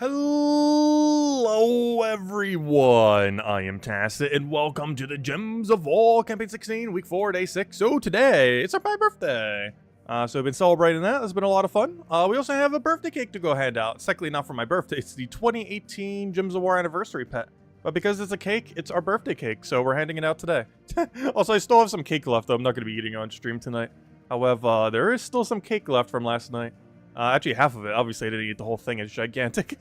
Hello everyone, I am Tacit, and welcome to the Gems of War Campaign 16, Week 4, Day 6. So today, it's my birthday. So I've been celebrating that, it's been a lot of fun. We also have a birthday cake to go hand out. It's technically not for my birthday, it's the 2018 Gems of War anniversary pet. But because it's a cake, it's our birthday cake, so we're handing it out today. Also, I still have some cake left, though. I'm not going to be eating on stream tonight. However, there is still some cake left from last night. Actually, half of it. Obviously, I didn't eat the whole thing. It's gigantic.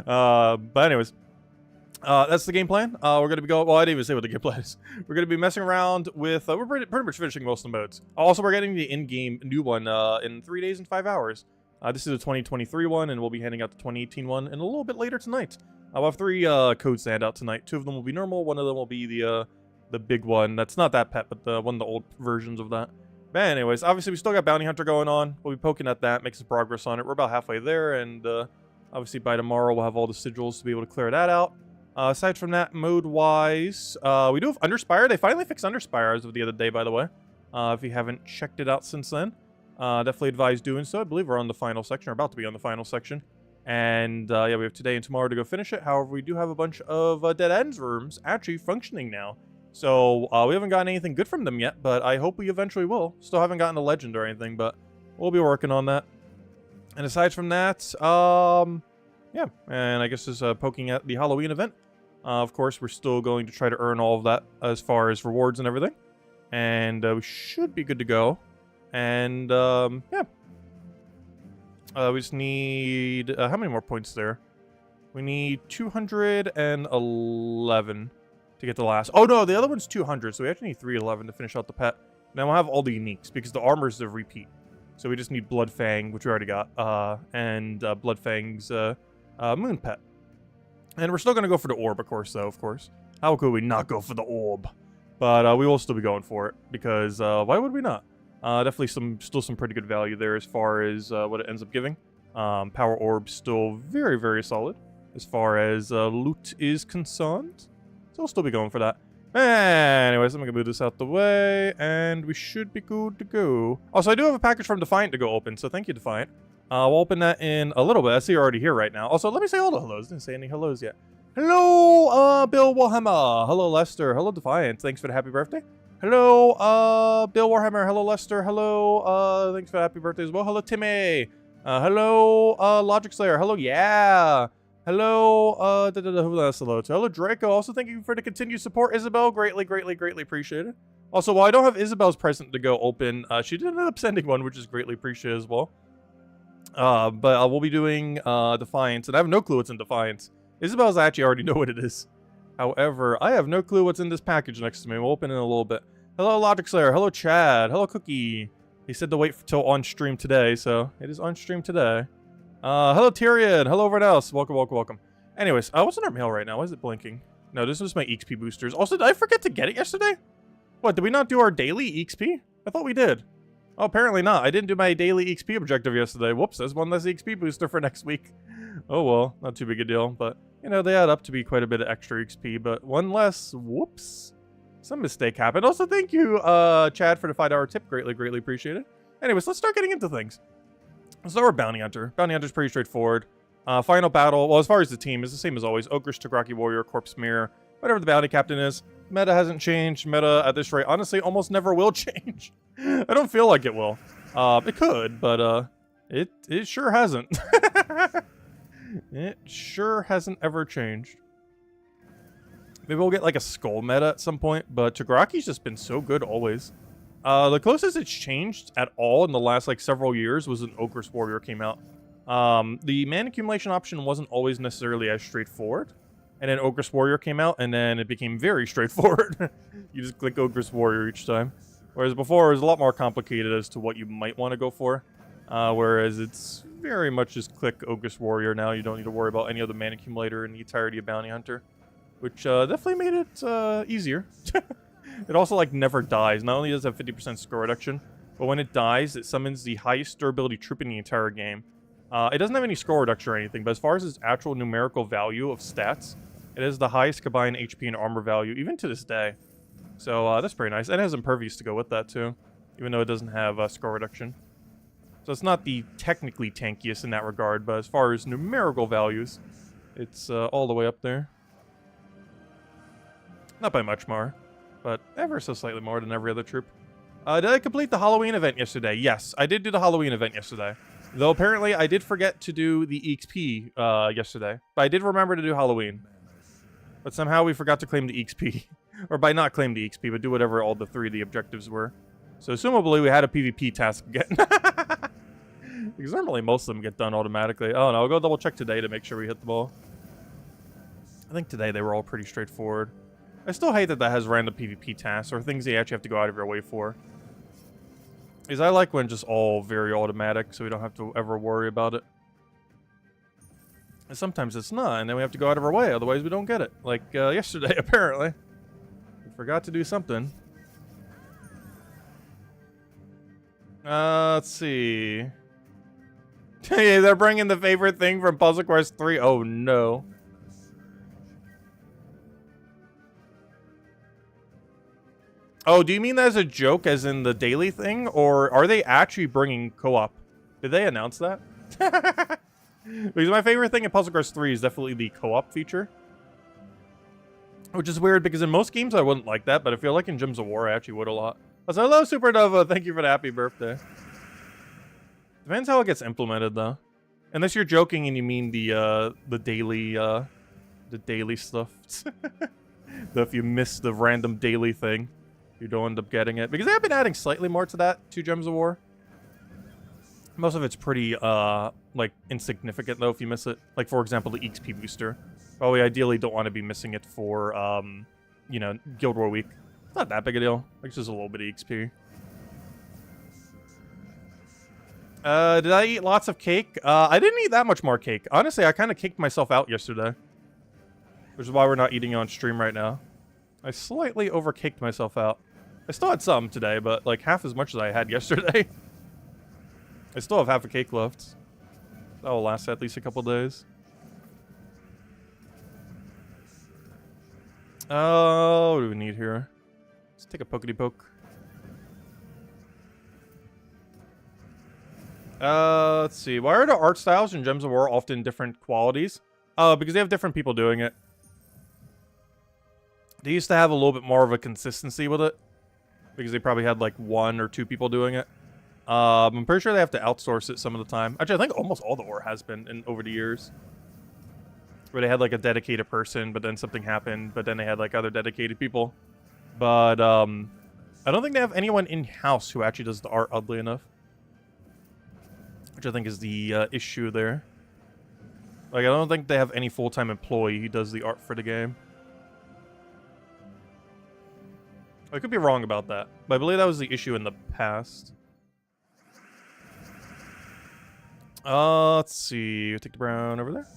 But anyways, that's the game plan. We're going to be going... Well, I didn't even say what the game plan is. We're going to be messing around with... we're pretty much finishing most of the modes. Also, we're getting the in-game new one in 3 days and 5 hours. This is the 2023 one, and we'll be handing out the 2018 one in a little bit later tonight. I'll have 3 codes to hand out tonight. 2 of them will be normal. 1 of them will be the big one. That's not that pet, but one of the old versions of that. But anyways, obviously we still got Bounty Hunter going on. We'll be poking at that, making some progress on it. We're about halfway there, and obviously by tomorrow we'll have all the sigils to be able to clear that out. Aside from that, mode-wise, we do have Underspire. They finally fixed Underspire as of the other day, by the way. If you haven't checked it out since then, definitely advise doing so. I believe we're on the final section, or about to be on the final section. And yeah, we have today and tomorrow to go finish it. However, we do have a bunch of Dead Ends rooms actually functioning now. So, we haven't gotten anything good from them yet, but I hope we eventually will. Still haven't gotten a legend or anything, but we'll be working on that. And aside from that, yeah, and I guess just poking at the Halloween event. Of course, we're still going to try to earn all of that as far as rewards and everything. And we should be good to go. And, yeah. We just need, how many more points there? We need 211. To get the last. Oh no, the other one's 200, so we actually need 311 to finish out the pet. Now we'll have all the uniques because the armor's the repeat. So we just need Bloodfang, which we already got, and Bloodfang's moon pet. And we're still gonna go for the orb, of course, though. Of course, how could we not go for the orb? But we will still be going for it because why would we not? Definitely still some pretty good value there as far as what it ends up giving. Power orb still very, very solid as far as loot is concerned. So we'll still be going for that. Anyways, I'm going to move this out the way, and we should be good to go. Also, I do have a package from Defiant to go open, so thank you, Defiant. We'll open that in a little bit. I see you're already here right now. Also, let me say all the hellos. Didn't say any hellos yet. Hello, Bill Warhammer. Hello, Lester. Hello, Defiant. Thanks for the happy birthday. Hello, Bill Warhammer. Hello, Lester. Hello, thanks for the happy birthday as well. Hello, Timmy. Hello, Logic Slayer. Hello, yeah. Hello, who else hello to? Hello, Draco. Also, thank you for the continued support, Isabel. Greatly, greatly, greatly appreciated. Also, while I don't have Isabel's present to go open, she did end up sending one, which is greatly appreciated as well. But we'll be doing Defiance, and I have no clue what's in Defiance. Isabel's actually already know what it is. However, I have no clue what's in this package next to me. We'll open it in a little bit. Hello, Logic Slayer. Hello, Chad. Hello, Cookie. He said to wait till on stream today, so it is on stream today. Hello, Tyrion. Hello, everyone else. Welcome, welcome, welcome. Anyways, what's in our mail right now? Why is it blinking? No, this is my EXP boosters. Also, did I forget to get it yesterday? What, did we not do our daily EXP? I thought we did. Oh, apparently not. I didn't do my daily EXP objective yesterday. Whoops, there's one less EXP booster for next week. Oh, well, not too big a deal. But, you know, they add up to be quite a bit of extra XP. But one less. Whoops. Some mistake happened. Also, thank you, Chad, for the $5 tip. Greatly, greatly appreciated. Anyways, let's start getting into things. Let's start with Bounty Hunter. Bounty Hunter's pretty straightforward. Final battle, well, as far as the team, is the same as always. Ogrish, Tagraki Warrior, Corpse Mirror, whatever the bounty captain is. Meta hasn't changed. Meta, at this rate, honestly, almost never will change. I don't feel like it will. It could, but it sure hasn't. It sure hasn't ever changed. Maybe we'll get, like, a Skull meta at some point, but Tagraki's just been so good always. The closest it's changed at all in the last, like, several years was when Ogrish Warrior came out. The mana accumulation option wasn't always necessarily as straightforward. And then Ogrish Warrior came out, and then it became very straightforward. You just click Ogrish Warrior each time. Whereas before, it was a lot more complicated as to what you might want to go for. Whereas it's very much just click Ogrish Warrior now. You don't need to worry about any other mana accumulator in the entirety of Bounty Hunter. Which definitely made it easier. It also, like, never dies. Not only does it have 50% score reduction, but when it dies, it summons the highest durability troop in the entire game. It doesn't have any score reduction or anything, but as far as its actual numerical value of stats, it has the highest combined HP and armor value, even to this day. So, that's pretty nice. And it has Impervious to go with that, too, even though it doesn't have score reduction. So it's not the technically tankiest in that regard, but as far as numerical values, it's all the way up there. Not by much more, but ever so slightly more than every other troop. Did I complete the Halloween event yesterday? Yes, I did do the Halloween event yesterday. Though apparently I did forget to do the EXP yesterday. But I did remember to do Halloween. But somehow we forgot to claim the EXP. Or by not claim the EXP, but do whatever all the 3 of the objectives were. So assumably we had a PvP task again. Because normally most of them get done automatically. Oh no, I'll go double check today to make sure we hit them all. I think today they were all pretty straightforward. I still hate that has random PvP tasks or things that you actually have to go out of your way for. Because I like when just all very automatic, so we don't have to ever worry about it. And sometimes it's not, and then we have to go out of our way, otherwise we don't get it. Like yesterday, apparently. We forgot to do something. Let's see. Yeah, they're bringing the favorite thing from Puzzle Quest 3. Oh no. Oh, do you mean that as a joke, as in the daily thing? Or are they actually bringing co-op? Did they announce that? Because my favorite thing in Puzzle Quest 3 is definitely the co-op feature. Which is weird, because in most games I wouldn't like that, but I feel like in Gems of War I actually would a lot. So, hello, Supernova. Thank you for the happy birthday. Depends how it gets implemented, though. Unless you're joking and you mean the daily stuff. If you miss the random daily thing, you don't end up getting it. Because they have been adding slightly more to that, to Gems of War. Most of it's pretty, like, insignificant, though, if you miss it. Like, for example, the XP booster. Well, we ideally don't want to be missing it for, you know, Guild War Week. It's not that big a deal. Like, just a little bit of XP. Did I eat lots of cake? I didn't eat that much more cake. Honestly, I kind of caked myself out yesterday. Which is why we're not eating on stream right now. I slightly overcaked myself out. I still had some today, but like half as much as I had yesterday. I still have half a cake left. That will last at least a couple days. What do we need here? Let's take a pokety poke. Let's see. Why are the art styles in Gems of War often different qualities? Because they have different people doing it. They used to have a little bit more of a consistency with it. Because they probably had like 1 or 2 people doing it. I'm pretty sure they have to outsource it some of the time. Actually, I think almost all the War has been over the years. Where they had like a dedicated person, but then something happened, but then they had like other dedicated people. But I don't think they have anyone in-house who actually does the art, oddly enough. Which I think is the issue there. Like, I don't think they have any full-time employee who does the art for the game. I could be wrong about that, but I believe that was the issue in the past. Let's see. We'll take the brown over there.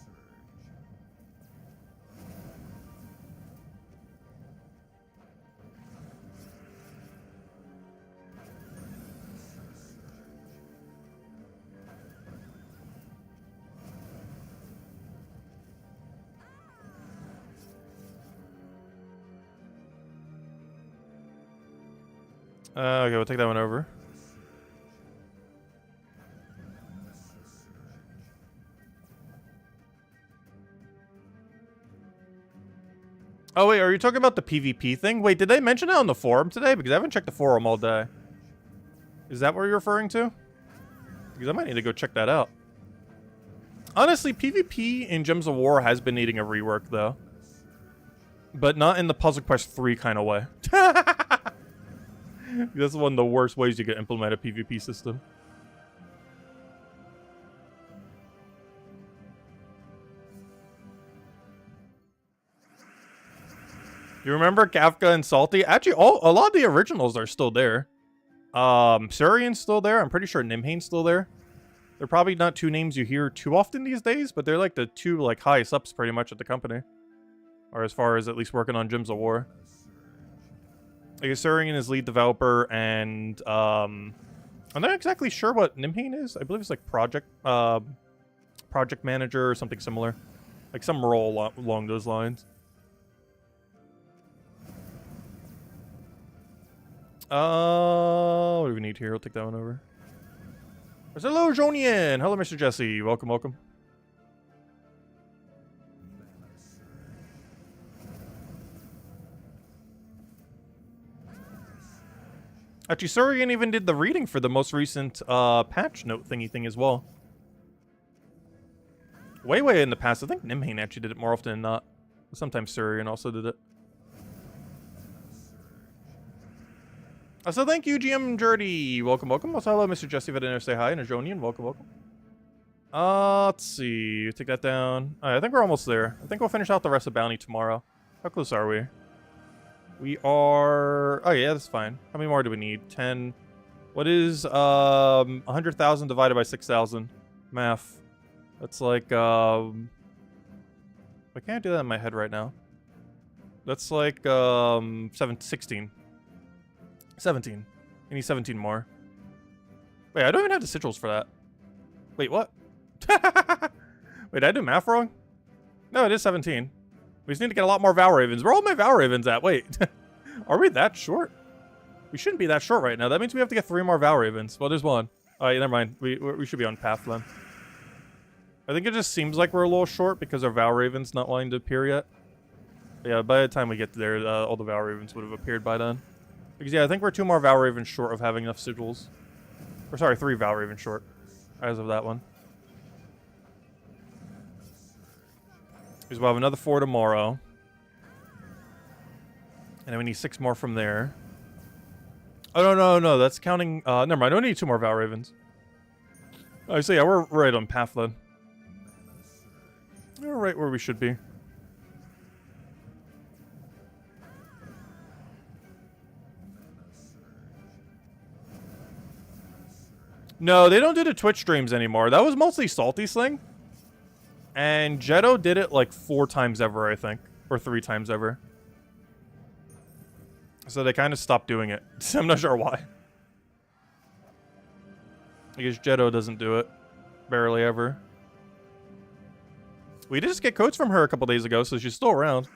Okay, we'll take that one over. Oh, wait, are you talking about the PvP thing? Wait, did they mention it on the forum today? Because I haven't checked the forum all day. Is that what you're referring to? Because I might need to go check that out. Honestly, PvP in Gems of War has been needing a rework, though. But not in the Puzzle Quest 3 kind of way. That's one of the worst ways you can implement a PvP system. You remember Kafka and Salty? Actually, a lot of the originals are still there. Surian's still there. I'm pretty sure Nimhane's still there. They're probably not 2 names you hear too often these days, but they're like the 2 like highest ups pretty much at the company. Or as far as at least working on Gems of War. I guess Surian is lead developer, and I'm not exactly sure what Nimhane is. I believe it's like project manager or something similar. Like some role along those lines. What do we need here? We'll take that one over. Hello, Jonian. Hello, Mr. Jesse. Welcome, welcome. Actually, Surian even did the reading for the most recent patch note thingy thing as well. Way in the past. I think Nimhane actually did it more often than not. Sometimes Surian also did it. So thank you, GM Jerdy. Welcome, welcome. Also, hello, Mr. Jesse. If I didn't say hi, and Ajonian. Welcome, welcome. Let's see. Take that down. All right, I think we're almost there. I think we'll finish out the rest of Bounty tomorrow. How close are we? We are... Oh, yeah, that's fine. How many more do we need? 10. What is 100,000 divided by 6,000? Math. That's like... I can't do that in my head right now. That's like 16. 17. I need 17 more. Wait, I don't even have the sigils for that. Wait, what? Wait, did I do math wrong? No, it is 17. We just need to get a lot more Val Ravens. Where are all my Val Ravens at? Wait. Are we that short? We shouldn't be that short right now. That means we have to get 3 more Val Ravens. Well, there's one. Alright, never mind. We should be on path then. I think it just seems like we're a little short because our Val Raven's not wanting to appear yet. But yeah, by the time we get there, all the Val Ravens would have appeared by then. Because yeah, I think we're 2 more Val Ravens short of having enough sigils. Or sorry, 3 Val Ravens short. As of that one. Because we'll have another 4 tomorrow. And then we need 6 more from there. Oh, no. That's counting... never mind. I don't need 2 more Val Ravens. Oh, so yeah, we're right on path then. We're right where we should be. No, they don't do the Twitch streams anymore. That was mostly Salty's thing. And Jetto did it like 4 times ever, I think. Or 3 times ever. So they kind of stopped doing it. I'm not sure why. I guess Jetto doesn't do it. Barely ever. We did just get codes from her a couple days ago, so she's still around.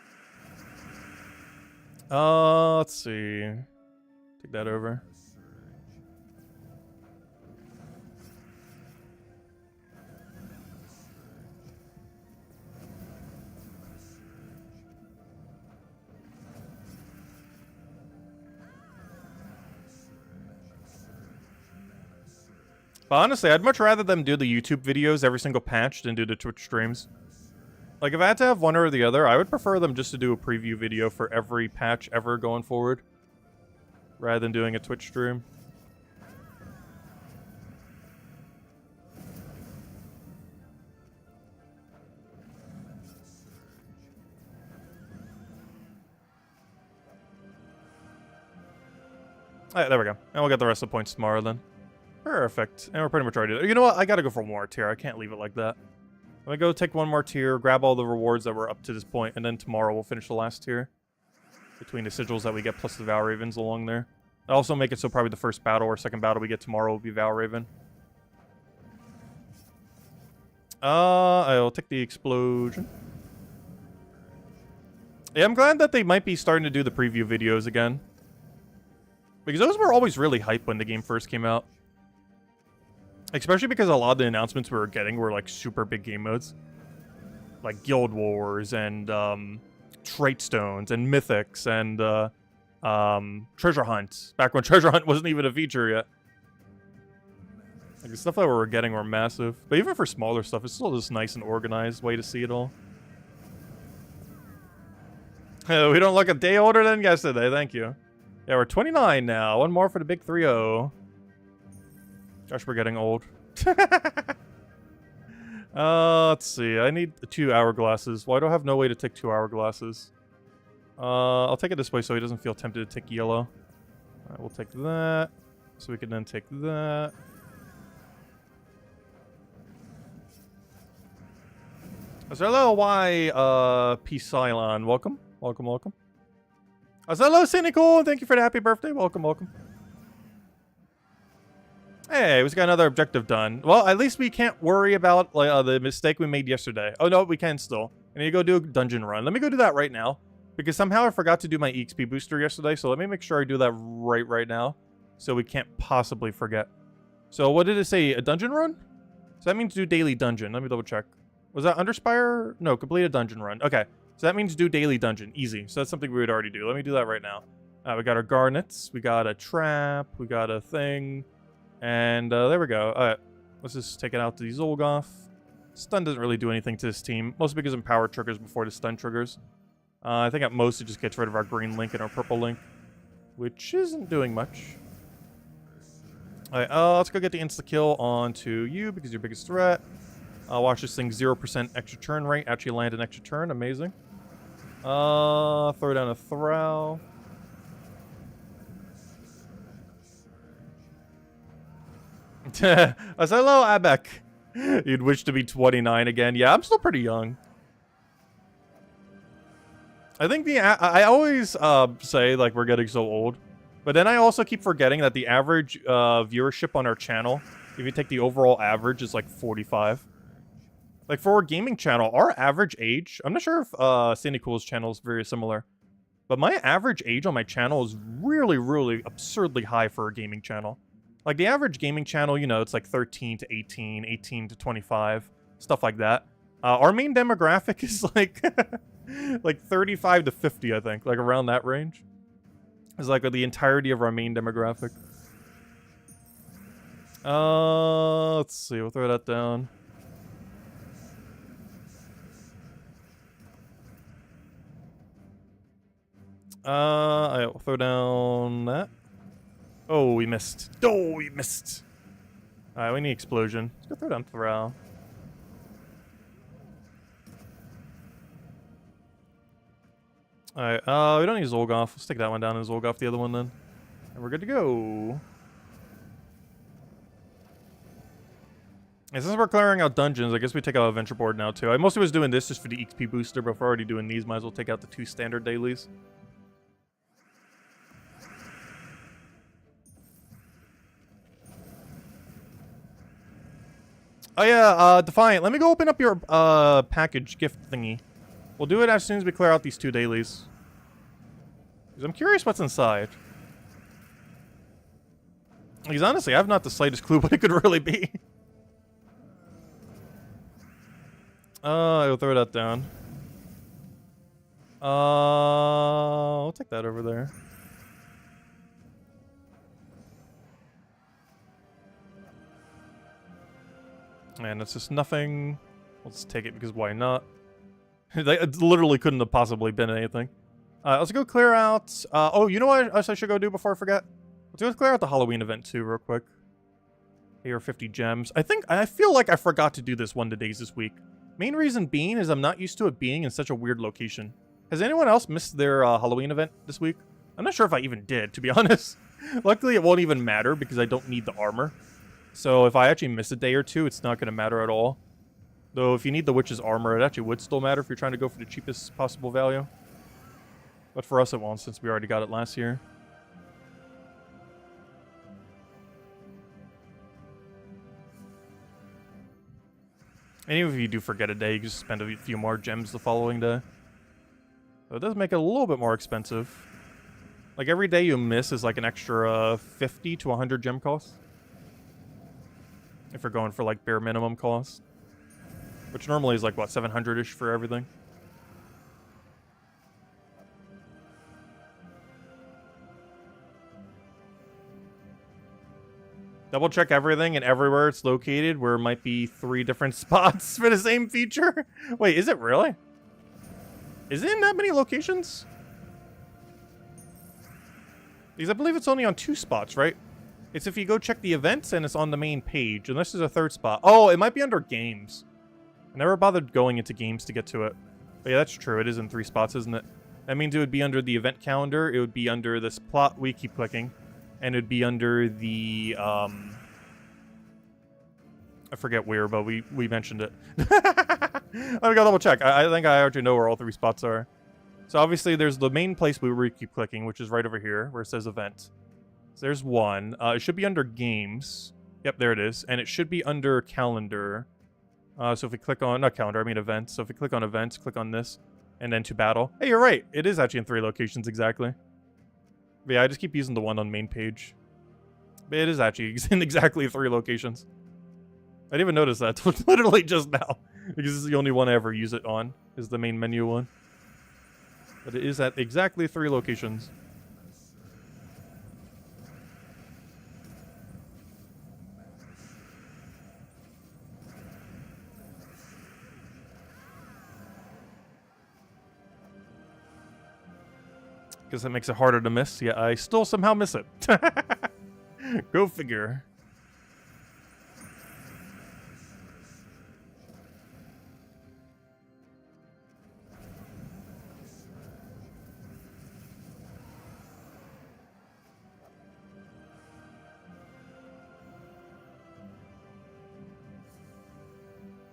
Let's see. Take that over. But honestly, I'd much rather them do the YouTube videos every single patch than do the Twitch streams. Like, if I had to have one or the other, I would prefer them just to do a preview video for every patch ever going forward. Rather than doing a Twitch stream. Alright, there we go. And we'll get the rest of the points tomorrow then. Perfect. And we're pretty much already there. You know what? I gotta go for one more tier. I can't leave it like that. I'm gonna go take one more tier, grab all the rewards that were up to this point, and then tomorrow we'll finish the last tier. Between the sigils that we get plus the Val Ravens along there. I'll also make it so probably the first battle or second battle we get tomorrow will be Val Raven. I'll take the explosion. Yeah, I'm glad that they might be starting to do the preview videos again. Because those were always really hype when the game first came out. Especially because a lot of the announcements we were getting were like super big game modes. Like Guild Wars and Trait Stones and Mythics and Treasure Hunt. Back when Treasure Hunt wasn't even a feature yet. Like the stuff that we were getting were massive. But even for smaller stuff, it's still just nice and organized way to see it all. We don't look a day older than yesterday, thank you. Yeah, we're 29 now. One more for the big 3-0. Gosh, we're getting old. Let's see. I need 2 hourglasses. Well, I don't have no way to take 2 hourglasses. I'll take it this way so he doesn't feel tempted to take yellow. Alright, we'll take that. So we can then take that. So hello, P. Cylon. Welcome. Welcome, welcome. Hello, Cynical. Thank you for the happy birthday. Welcome, welcome. Hey, we just got another objective done. Well, at least we can't worry about the mistake we made yesterday. Oh, no, we can still. I need to go do a dungeon run. Let me go do that right now. Because somehow I forgot to do my EXP booster yesterday, so let me make sure I do that right now. So we can't possibly forget. So what did it say? A dungeon run? So that means do daily dungeon. Let me double check. Was that Underspire? No, complete a dungeon run. Okay. So that means do daily dungeon. Easy. So that's something we would already do. Let me do that right now. We got our garnets. We got a trap. We got a thing. And there we go. All right. Let's just take it out to the Zolgoth. Stun doesn't really do anything to this team. Mostly because empower triggers before the stun triggers. I think at most it just gets rid of our green link and our purple link. Which isn't doing much. Alright, let's go get the insta-kill onto you because you're biggest threat. Watch this thing 0% extra turn rate. Actually land an extra turn. Amazing. Throw down a Thrall. I said, hello, Abek. You'd wish to be 29 again. Yeah, I'm still pretty young. I think I always say, like, we're getting so old. But then I also keep forgetting that the average viewership on our channel, if you take the overall average, is like 45. Like, for a gaming channel, our average age... I'm not sure if Sandy Cool's channel is very similar. But my average age on my channel is really, really absurdly high for a gaming channel. Like, the average gaming channel, you know, it's like 13 to 18, 18 to 25, stuff like that. Our main demographic is like... like 35 to 50, I think. Like, around that range. It's like the entirety of our main demographic. Let's see. We'll throw that down. We'll throw down that. Oh, we missed. Oh, we missed. Alright, we need explosion. Let's go throw down Thrall. Alright, we don't need Zolgoth. Let's take that one down and Zolgoth the other one then. And we're good to go. And since we're clearing out dungeons, I guess we take out Adventure Board now too. I mostly was doing this just for the XP booster, but if we're already doing these, might as well take out the 2 standard dailies. Oh yeah, Defiant, let me go open up your package gift thingy. We'll do it as soon as we clear out these 2 dailies. Because I'm curious what's inside. Because honestly, I have not the slightest clue what it could really be. I'll throw that down. I'll take that over there. And it's just nothing. Let's take it because why not? It literally couldn't have possibly been anything. Let's go clear out... oh, you know what else I should go do before I forget? Let's go clear out the Halloween event too real quick. Here are 50 gems. I feel like I forgot to do this one of the days this week. Main reason being is I'm not used to it being in such a weird location. Has anyone else missed their Halloween event this week? I'm not sure if I even did, to be honest. Luckily, it won't even matter because I don't need the armor. So if I actually miss a day or two, it's not going to matter at all. Though if you need the witch's armor, it actually would still matter if you're trying to go for the cheapest possible value. But for us it won't, since we already got it last year. And even if you do forget a day, you can just spend a few more gems the following day. So it does make it a little bit more expensive. Like every day you miss is like an extra 50 to 100 gem cost. If you're going for like bare minimum cost. Which normally is like, what, 700-ish for everything? Double check everything and everywhere it's located where it might be 3 different spots for the same feature. Wait, is it really? Is it in that many locations? Because I believe it's only on 2 spots, right? It's if you go check the events and it's on the main page, unless there's a 3rd spot. Oh, it might be under games. I never bothered going into games to get to it. But yeah, that's true. It is in 3 spots, isn't it? That means it would be under the event calendar. It would be under this plot we keep clicking. And it would be under the, I forget where, but we mentioned it. Let me go double check. I think I already know where all 3 spots are. So obviously there's the main place we keep clicking, which is right over here, where it says event. So there's one. It should be under games. Yep, there it is. And it should be under calendar. So if we click on, not calendar, I mean events. So if we click on events, click on this, and then to battle. Hey, you're right. It is actually in 3 locations exactly. But yeah, I just keep using the one on main page. It is actually in exactly 3 locations. I didn't even notice that literally just now. Because this is the only one I ever use it on, is the main menu one. But it is at exactly 3 locations. Guess that makes it harder to miss. Yeah, I still somehow miss it. Go figure.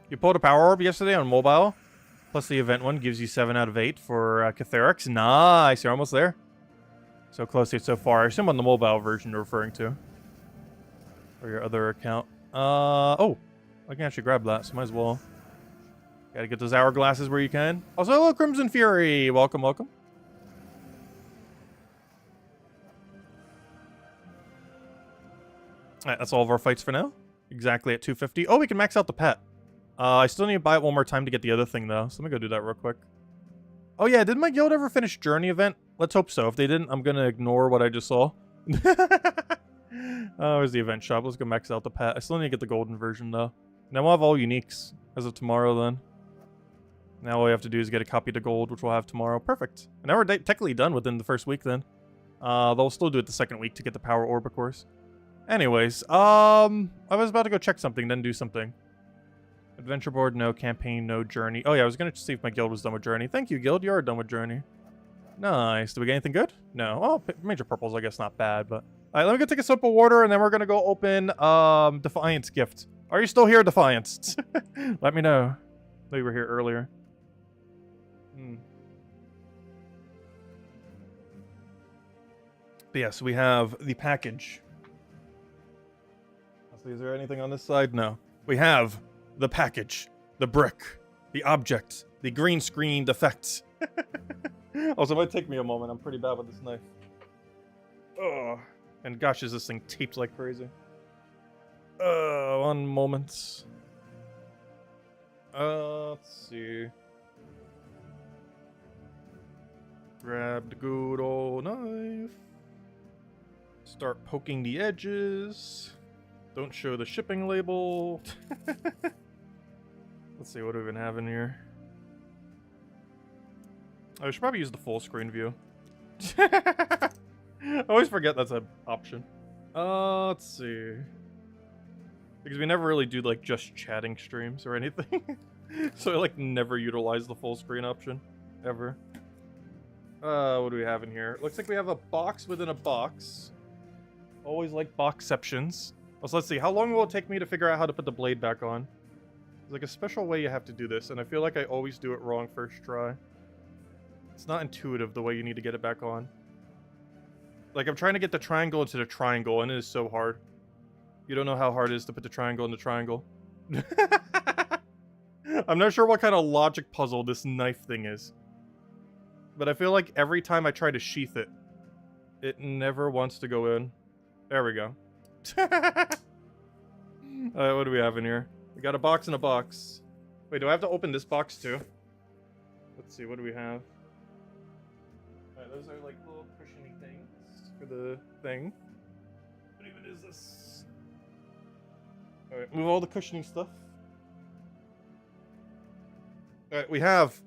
You pulled a power orb yesterday on mobile, plus the event one gives you 7 out of 8 for Catharix. Nice, you're almost there. So close so far. I assume on the mobile version you're referring to. Or your other account. Oh, I can actually grab that, so might as well. Gotta get those hourglasses where you can. Also, hello, Crimson Fury. Welcome, welcome. Alright, that's all of our fights for now. Exactly at 250. Oh, we can max out the pet. I still need to buy it one more time to get the other thing, though. So let me go do that real quick. Oh, yeah. Did my guild ever finish Journey event? Let's hope so. If they didn't, I'm going to ignore what I just saw. Oh, where's the event shop? Let's go max out the pet. I still need to get the golden version, though. Now we'll have all uniques as of tomorrow, then. Now all we have to do is get a copy to gold, which we'll have tomorrow. Perfect. And now we're technically done within the first week, then. They'll still do it the second week to get the power orb, of course. Anyways, I was about to go check something, then do something. Adventure board, no. Campaign, no. Journey. Oh, yeah, I was going to see if my guild was done with Journey. Thank you, guild. You are done with Journey. Nice. Did we get anything good? No. Oh, major purples, I guess not bad, but... Alright, let me go take a sip of water, and then we're going to go open, Defiance gift. Are you still here, Defiance? Let me know. I know you were here earlier. But yes, we have the package. Is there anything on this side? No. We have the package, the brick, the object, the green screened effect. Also, it might take me a moment. I'm pretty bad with this knife. Oh, and gosh, is this thing taped like crazy. 1 moment. Let's see. Grab the good old knife. Start poking the edges. Don't show the shipping label. Let's see, what do we even have in here? I should probably use the full screen view. I always forget that's an option. Let's see. Because we never really do, like, just chatting streams or anything. So I, like, never utilize the full screen option. Ever. What do we have in here? Looks like we have a box within a box. Always like boxceptions. So let's see, how long will it take me to figure out how to put the blade back on? There's like a special way you have to do this, and I feel like I always do it wrong first try. It's not intuitive the way you need to get it back on. Like, I'm trying to get the triangle into the triangle, and it is so hard. You don't know how hard it is to put the triangle in the triangle. I'm not sure what kind of logic puzzle this knife thing is. But I feel like every time I try to sheath it, it never wants to go in. There we go. Alright, what do we have in here? We got a box in a box. Wait, do I have to open this box too? Let's see, what do we have? Alright, those are like little cushiony things for the thing. What even is this? Alright, move all the cushiony stuff. Alright, we have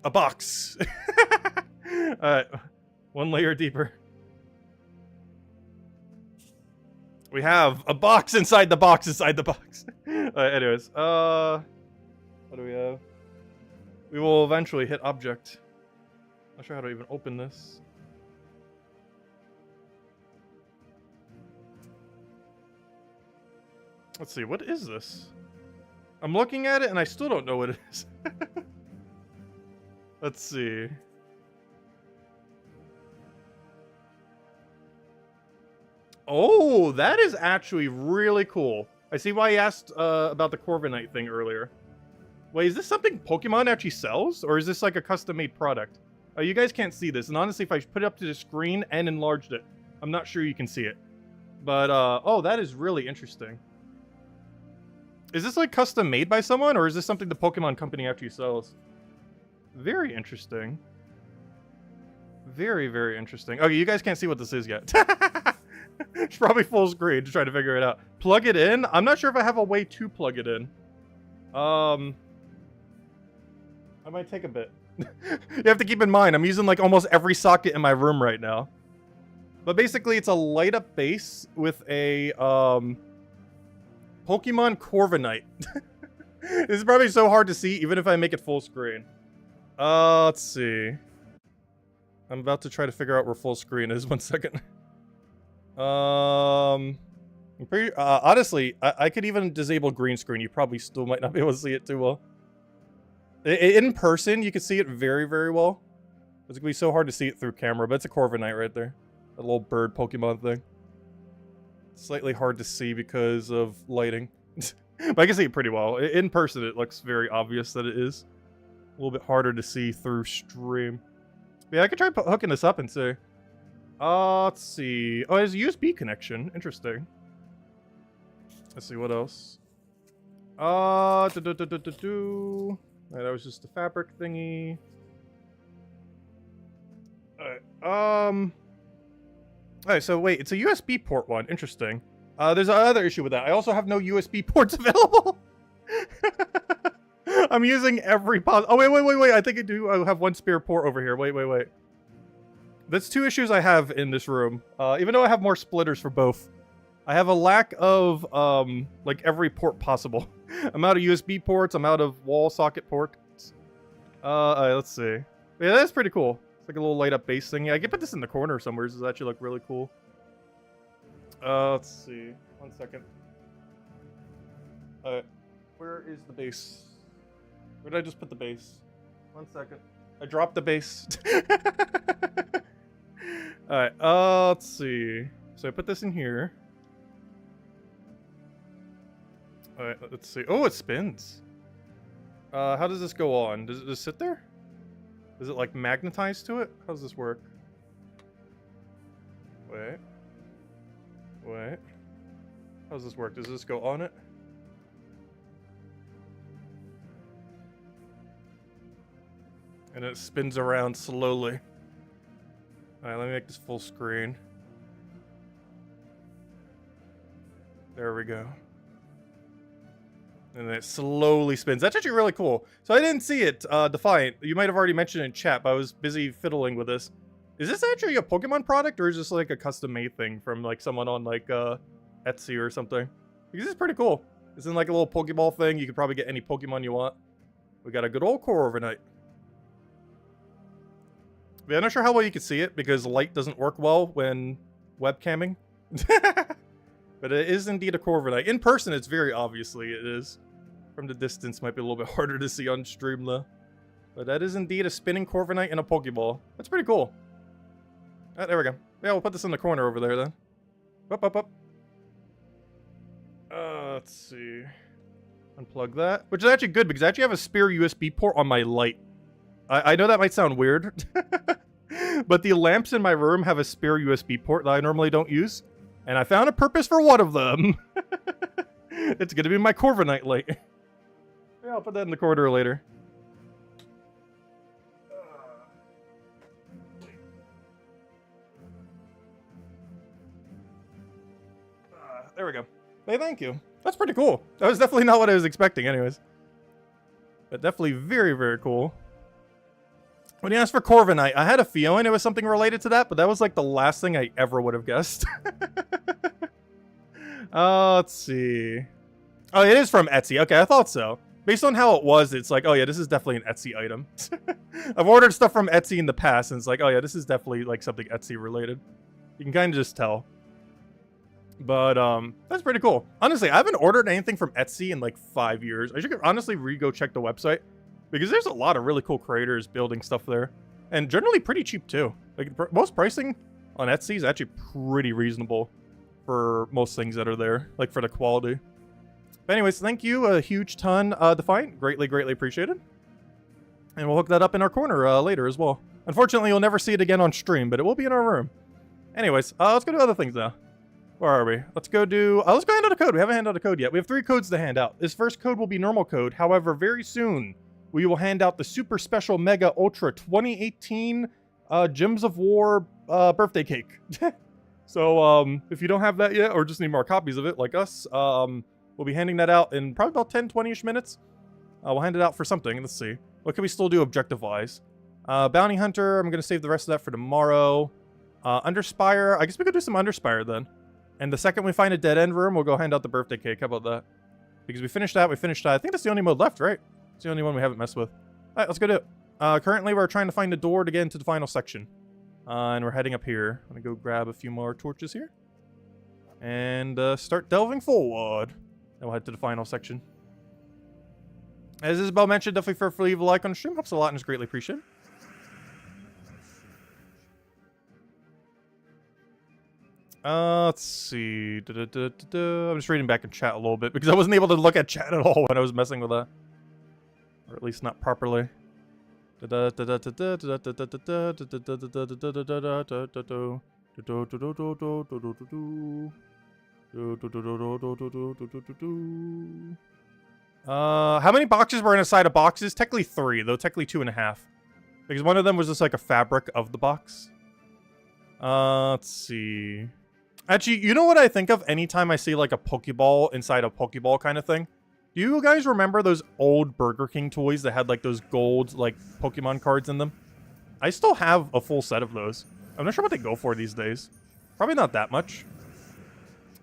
a box. Alright, 1 layer deeper. We have a box inside the box inside the box. Anyways, what do we have? We will eventually hit object. Not sure how to even open this. Let's see, what is this? I'm looking at it and I still don't know what it is. Let's see. Oh, that is actually really cool. I see why you asked about the Corviknight thing earlier. Wait, is this something Pokemon actually sells? Or is this like a custom-made product? You guys can't see this, and honestly, if I put it up to the screen and enlarged it, I'm not sure you can see it. But, oh, that is really interesting. Is this, like, custom made by someone, or is this something the Pokemon Company actually sells? Very interesting. Very, very interesting. Okay, you guys can't see what this is yet. It's probably full screen to try to figure it out. Plug it in? I'm not sure if I have a way to plug it in. I might take a bit. You have to keep in mind, I'm using, like, almost every socket in my room right now. But basically, it's a light-up base with a, Pokemon Corviknight. This is probably so hard to see, even if I make it full screen. Let's see. I'm about to try to figure out where full screen is. 1 second. I'm pretty, honestly, I could even disable green screen. You probably still might not be able to see it too well. In person, you can see it very, very well. It's gonna be so hard to see it through camera, but it's a Corviknight right there. A little bird Pokemon thing. Slightly hard to see because of lighting. But I can see it pretty well. In person, it looks very obvious that it is. A little bit harder to see through stream. But yeah, I could try hooking this up and see. Let's see. Oh, it has a USB connection. Interesting. Let's see, what else? That was just the fabric thingy. Alright, Alright, so wait, it's a USB port one. Interesting. There's another issue with that. I also have no USB ports available. I'm using every Oh, wait. I think I do. I have one spare port over here. Wait. That's two issues I have in this room. Even though I have more splitters for both. I have a lack of, like, every port possible. I'm out of USB ports. I'm out of wall socket ports. Alright, let's see. Yeah, that's pretty cool. It's like a little light-up base thing. Yeah, I can put this in the corner somewhere. This actually look really cool. Let's see. 1 second. Where is the base? Where did I just put the base? 1 second. I dropped the base. Alright, let's see. So I put this in here. Alright, let's see. Oh, it spins. How does this go on? Does it just sit there? Is it, like, magnetized to it? How does this work? Wait. How does this work? Does this go on it? And it spins around slowly. Alright, let me make this full screen. There we go. And then it slowly spins. That's actually really cool. So I didn't see it, Defiant. You might have already mentioned it in chat, but I was busy fiddling with this. Is this actually a Pokemon product, or is this like a custom-made thing from like someone on like Etsy or something? Because this is pretty cool. It's in like a little Pokeball thing. You could probably get any Pokemon you want. We got a good old Corviknight. Yeah, I'm not sure how well you can see it because light doesn't work well when webcamming. But it is indeed a Corviknight. In person, it's very obviously it is. From the distance, might be a little bit harder to see on stream though. But that is indeed a spinning Corviknight in a Pokeball. That's pretty cool. There we go. Yeah, we'll put this in the corner over there then. Up. Let's see. Unplug that. Which is actually good because I actually have a spare USB port on my light. I know that might sound weird. But the lamps in my room have a spare USB port that I normally don't use. And I found a purpose for one of them. It's going to be my Corviknight light. Yeah, I'll put that in the corner later. There we go. Hey, thank you. That's pretty cool. That was definitely not what I was expecting anyways. But definitely very, very cool. When you asked for Corviknight, I had a feeling it was something related to that, but that was like the last thing I ever would have guessed. Let's see. Oh, it is from Etsy. Okay, I thought so. Based on how it was, it's like, oh yeah, this is definitely an Etsy item. I've ordered stuff from Etsy in the past, and it's like, oh yeah, this is definitely like something Etsy related. You can kind of just tell. But, that's pretty cool. Honestly, I haven't ordered anything from Etsy in like 5 years. I should honestly go check the website. Because there's a lot of really cool creators building stuff there. And generally pretty cheap too. Like, most pricing on Etsy is actually pretty reasonable for most things that are there. Like, for the quality. But anyways, thank you a huge ton, Defiant. Greatly, greatly appreciated. And we'll hook that up in our corner later as well. Unfortunately, you'll never see it again on stream, but it will be in our room. Anyways, let's go to other things now. Where are we? Let's go do... let's go hand out a code. We haven't handed out a code yet. We have 3 codes to hand out. This first code will be normal code. However, very soon, we will hand out the Super Special Mega Ultra 2018 Gems of War birthday cake. So, if you don't have that yet, or just need more copies of it, like us, we'll be handing that out in probably about 10, 20-ish minutes. We'll hand it out for something. Let's see. What can we still do objective-wise? Bounty Hunter, I'm going to save the rest of that for tomorrow. Underspire, I guess we could do some Underspire then. And the second we find a dead-end room, we'll go hand out the birthday cake. How about that? Because we finished that, I think that's the only mode left, right? It's the only one we haven't messed with. Alright, let's go do it. Currently, we're trying to find a door to get into the final section. And we're heading up here. I'm going to go grab a few more torches here. And start delving forward. Then we'll head to the final section. As Isabel mentioned, definitely feel free to leave a like on the stream. Helps a lot and is greatly appreciated. Let's see. I'm just reading back in chat a little bit because I wasn't able to look at chat at all when I was messing with that. Or at least not properly. How many boxes were in a side of boxes? Technically 3, though technically 2.5. Because one of them was just like a fabric of the box. Let's see. Actually, you know what I think of anytime I see like a Pokeball inside a Pokeball kind of thing? Do you guys remember those old Burger King toys that had like those gold like Pokemon cards in them? I still have a full set of those. I'm not sure what they go for these days. Probably not that much.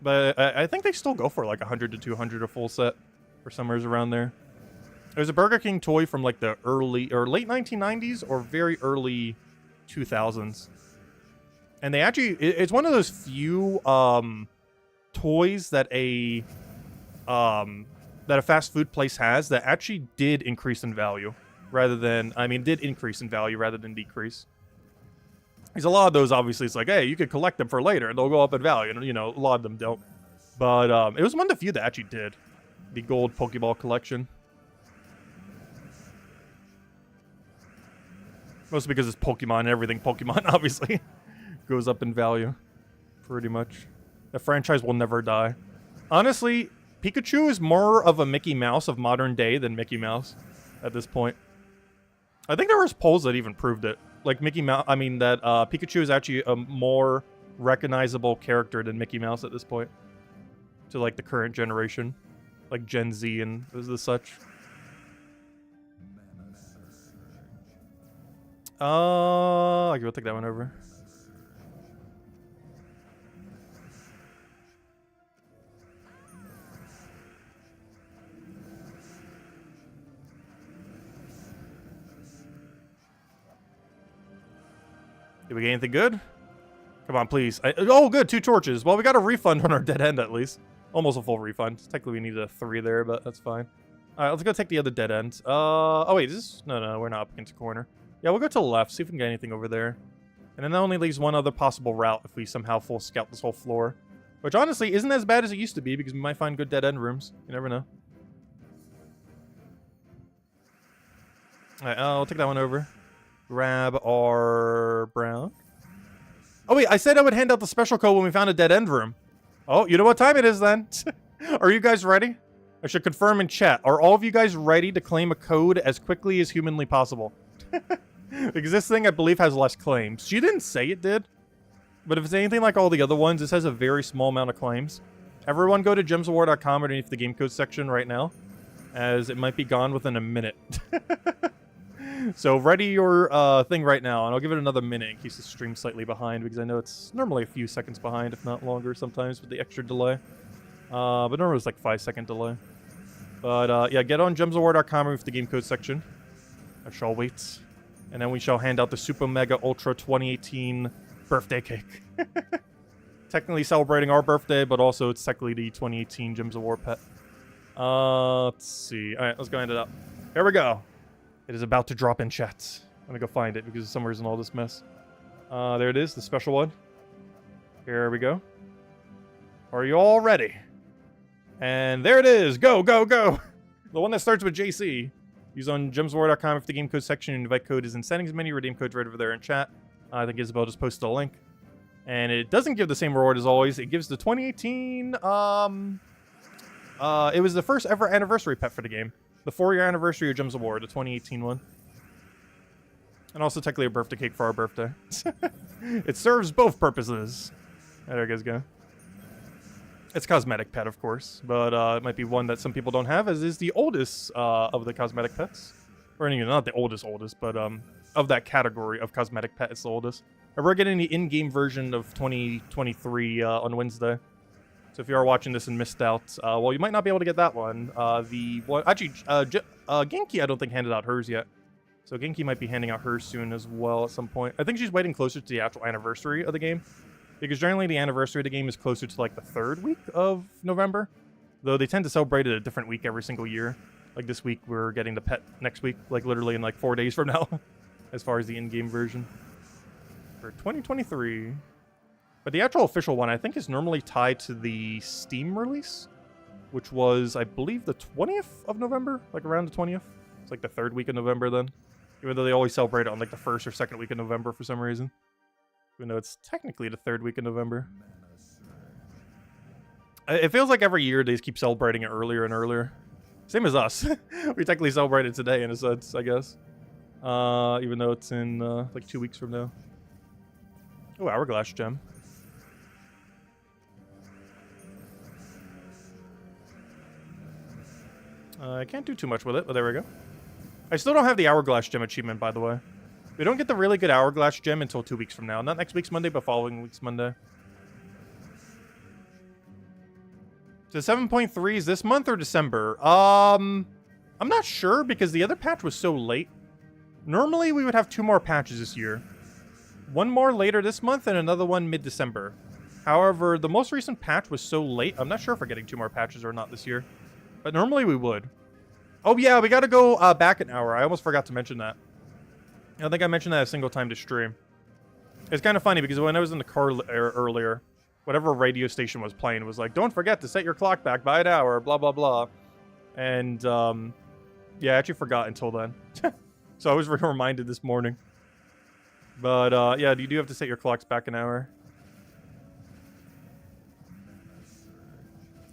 But I think they still go for like 100 to 200 a full set. Or somewhere around there. There's a Burger King toy from like the early or late 1990s or very early 2000s. And they actually, it's one of those few toys that a fast food place has that actually did increase in value rather than, did increase in value rather than decrease. Because a lot of those, obviously, it's like, hey, you could collect them for later and they'll go up in value. And, you know, a lot of them don't. But it was one of the few that actually did. The gold Pokeball collection. Mostly because it's Pokemon and everything Pokemon, obviously, goes up in value. Pretty much. The franchise will never die. Honestly, Pikachu is more of a Mickey Mouse of modern day than Mickey Mouse at this point. I think there was polls that even proved it. Like Pikachu is actually a more recognizable character than Mickey Mouse at this point. To like the current generation. Like Gen Z and the such. I will take that one over. Did we get anything good? Come on, please. Oh, good. 2 torches. Well, we got a refund on our dead end, at least. Almost a full refund. Technically, we needed a 3 there, but that's fine. All right, let's go take the other dead end. Oh, wait. No, we're not up against a corner. Yeah, we'll go to the left, see if we can get anything over there. And then that only leaves one other possible route if we somehow full scout this whole floor. Which, honestly, isn't as bad as it used to be, because we might find good dead end rooms. You never know. All right, I'll take that one over. Grab our brown. Oh, wait, I said I would hand out the special code when we found a dead end room. Oh, you know what time it is then. Are you guys ready? I should confirm in chat. Are all of you guys ready to claim a code as quickly as humanly possible? Because this thing, I believe, has less claims. She didn't say it did. But if it's anything like all the other ones, this has a very small amount of claims. Everyone go to gemsofwar.com underneath the game code section right now, as it might be gone within a minute. So ready your thing right now, and I'll give it another minute in case the stream's slightly behind, because I know it's normally a few seconds behind, if not longer sometimes, with the extra delay. But normally it's like 5-second delay. But yeah, get on gemsofwar.com with the game code section. I shall wait. And then we shall hand out the Super Mega Ultra 2018 birthday cake. Technically celebrating our birthday, but also it's technically the 2018 Gems of War pet. Let's see. Alright, let's go hand it out. Here we go. It is about to drop in chat. I'm gonna go find it because somewhere's in all this mess. There it is, the special one. Here we go. Are you all ready? And there it is. Go, go, go. The one that starts with JC. Use on gemsofwar.com if the game code section. Invite code is in settings menu. Redeem code's right over there in chat. I think Isabel just posted a link. And it doesn't give the same reward as always. It gives the 2018, it was the first ever anniversary pet for the game. The 4-year anniversary of Gems Award, the 2018 one. And also technically a birthday cake for our birthday. It serves both purposes. There you guys go. It's cosmetic pet, of course, but it might be one that some people don't have, as is the oldest of the cosmetic pets. Or not the oldest, but of that category of cosmetic pet, it's the oldest. And we're getting the in-game version of 2023 on Wednesday. So if you are watching this and missed out, well, you might not be able to get that one. Genki, I don't think handed out hers yet. So Genki might be handing out hers soon as well at some point. I think she's waiting closer to the actual anniversary of the game. Because generally the anniversary of the game is closer to like the 3rd week of November. Though they tend to celebrate it a different week every single year. Like this week, we're getting the pet next week. Like literally in like 4 days from now. As far as the in-game version. For 2023. But the actual official one, I think, is normally tied to the Steam release. Which was, I believe, the 20th of November? Like around the 20th? It's like the 3rd week of November then. Even though they always celebrate it on like the 1st or 2nd week of November for some reason. Even though it's technically the 3rd week of November. It feels like every year they just keep celebrating it earlier and earlier. Same as us. We technically celebrate it today in a sense, I guess. Even though it's in like 2 weeks from now. Oh, Hourglass Gem. I can't do too much with it, but there we go. I still don't have the Hourglass Gem achievement, by the way. We don't get the really good Hourglass Gem until 2 weeks from now. Not next week's Monday, but following week's Monday. So 7.3 is this month or December? I'm not sure because the other patch was so late. Normally, we would have 2 more patches this year. One more later this month and another one mid-December. However, the most recent patch was so late, I'm not sure if we're getting 2 more patches or not this year. But normally we would. Oh yeah, we gotta go back an hour. I almost forgot to mention that. I think I mentioned that a single time to stream. It's kind of funny because when I was in the car earlier, whatever radio station was playing was like, don't forget to set your clock back by an hour, blah, blah, blah. And, yeah, I actually forgot until then. So I was reminded this morning. But, yeah, you do have to set your clocks back an hour.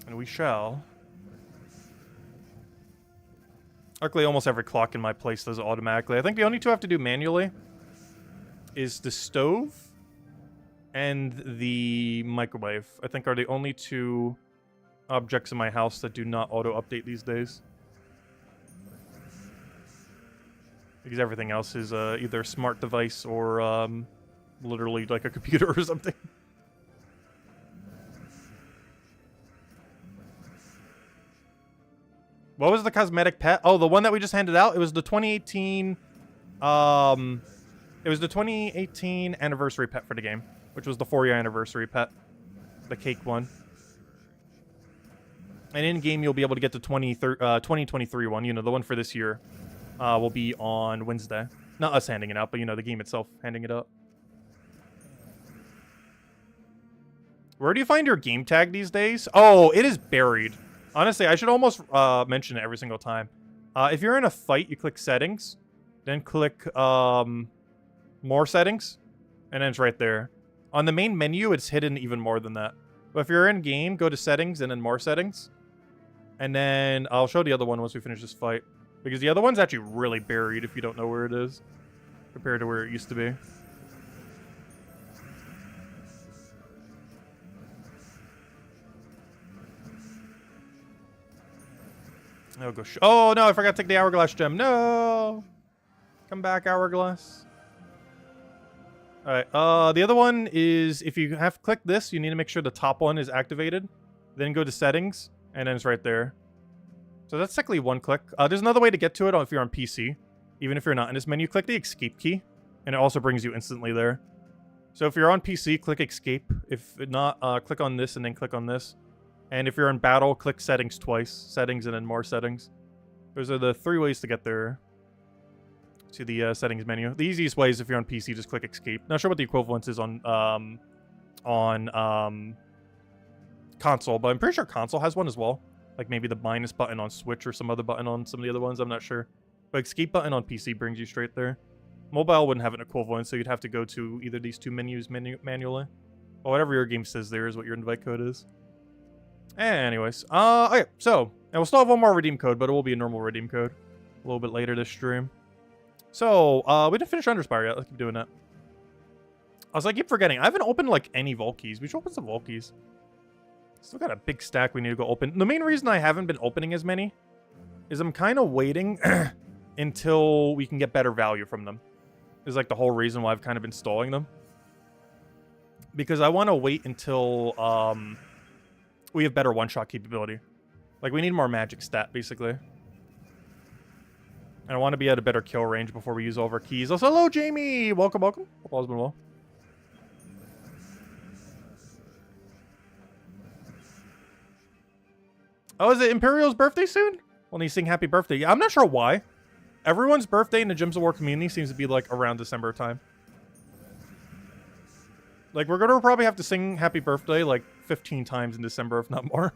And we shall. Luckily, almost every clock in my place does it automatically. I think the only 2 I have to do manually is the stove and the microwave. I think are the only 2 objects in my house that do not auto-update these days. Because everything else is either a smart device or literally like a computer or something. What was the cosmetic pet? Oh, the one that we just handed out? It was the 2018... it was the 2018 anniversary pet for the game. Which was the 4-year anniversary pet. The cake one. And in-game, you'll be able to get the 2023 one. You know, the one for this year. Will be on Wednesday. Not us handing it out, but, you know, the game itself handing it out. Where do you find your game tag these days? Oh, it is buried. Honestly, I should almost mention it every single time. If you're in a fight, you click settings. Then click more settings. And then it's right there. On the main menu, it's hidden even more than that. But if you're in game, go to settings and then more settings. And then I'll show the other one once we finish this fight. Because the other one's actually really buried if you don't know where it is. Compared to where it used to be. Oh, go oh, no, I forgot to take the Hourglass Gem. No! Come back, Hourglass. Alright, the other one is, if you have clicked this, you need to make sure the top one is activated. Then go to settings, and then it's right there. So that's technically one click. There's another way to get to it if you're on PC. Even if you're not in this menu, click the escape key. And it also brings you instantly there. So if you're on PC, click escape. If not, click on this and then click on this. And if you're in battle, click settings twice. Settings and then more settings. Those are the 3 ways to get there. To the settings menu. The easiest way is if you're on PC, just click escape. Not sure what the equivalence is on console, but I'm pretty sure console has one as well. Like maybe the minus button on Switch or some other button on some of the other ones. I'm not sure. But escape button on PC brings you straight there. Mobile wouldn't have an equivalent, so you'd have to go to either these 2 menus manually. Well, whatever your game says there is what your invite code is. Anyways, okay, so, and we'll still have one more redeem code, but it will be a normal redeem code a little bit later this stream. So, we didn't finish Underspire yet. Let's keep doing that. I keep forgetting. I haven't opened, like, any vault keys. We should open some vault keys. Still got a big stack we need to go open. The main reason I haven't been opening as many is I'm kind of waiting until we can get better value from them. Is, like, the whole reason why I've kind of been stalling them. Because I want to wait until, we have better one-shot capability. Like, we need more magic stat, basically. And I want to be at a better kill range before we use all of our keys. Also, hello, Jamie! Welcome, welcome. Hope all's been well. Oh, is it Imperial's birthday soon? Well, he's saying happy birthday. Yeah, I'm not sure why. Everyone's birthday in the Gems of War community seems to be, like, around December time. Like, we're gonna probably have to sing happy birthday, like, 15 times in December, if not more.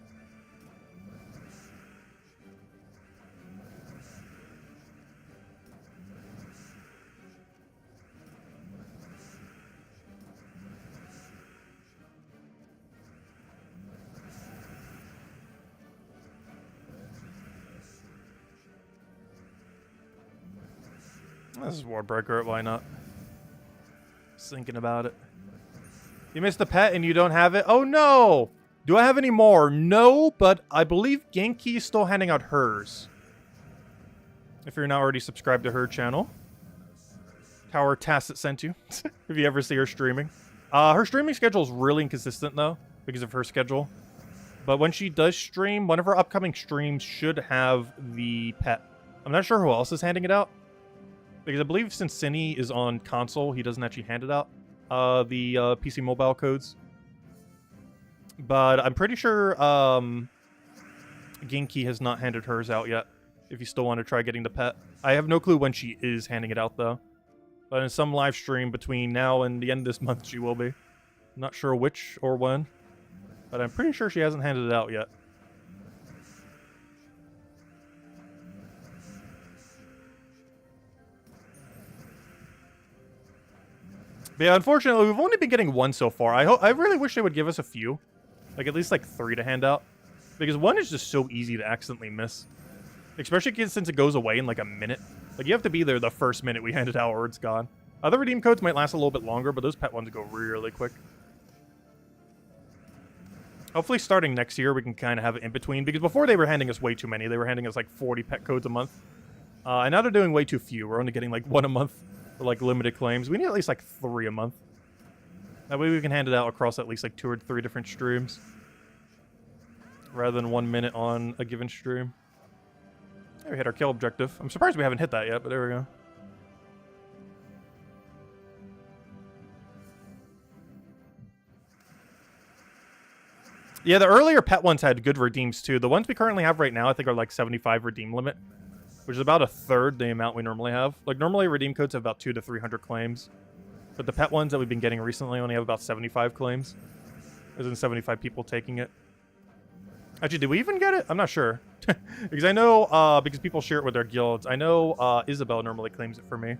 This is Warbreaker, why not? Just thinking about it. You missed the pet and you don't have it? Oh no! Do I have any more? No, but I believe Genki is still handing out hers. If you're not already subscribed to her channel. Tower Tacit sent you. If you ever see her streaming. Her streaming schedule is really inconsistent though, because of her schedule. But when she does stream, one of her upcoming streams should have the pet. I'm not sure who else is handing it out. Because I believe since Cine is on console, he doesn't actually hand it out. The PC mobile codes. But I'm pretty sure Genki has not handed hers out yet. If you still want to try getting the pet. I have no clue when she is handing it out though. But in some live stream between now and the end of this month she will be. Not sure which or when. But I'm pretty sure she hasn't handed it out yet. But yeah, unfortunately, we've only been getting one so far. I really wish they would give us a few. Like, at least, like, 3 to hand out. Because 1 is just so easy to accidentally miss. Especially since it goes away in, like, a minute. Like, you have to be there the first minute we hand it out or it's gone. Other redeem codes might last a little bit longer, but those pet ones go really quick. Hopefully, starting next year, we can kind of have it in between. Because before, they were handing us way too many. They were handing us, like, 40 pet codes a month. And now they're doing way too few. We're only getting, like, 1 a month. For, like, limited claims. We need at least, like, 3 a month. That way we can hand it out across at least, like, 2 or 3 different streams. Rather than 1 minute on a given stream. There we hit our kill objective. I'm surprised we haven't hit that yet, but there we go. Yeah, the earlier pet ones had good redeems, too. The ones we currently have right now, I think, are, like, 75 redeem limit. Which is about a third the amount we normally have. Like, normally redeem codes have about 200 to 300 claims. But the pet ones that we've been getting recently only have about 75 claims. As in 75 people taking it. Actually, did we even get it? I'm not sure. Because I know, because people share it with their guilds. I know Isabel normally claims it for me.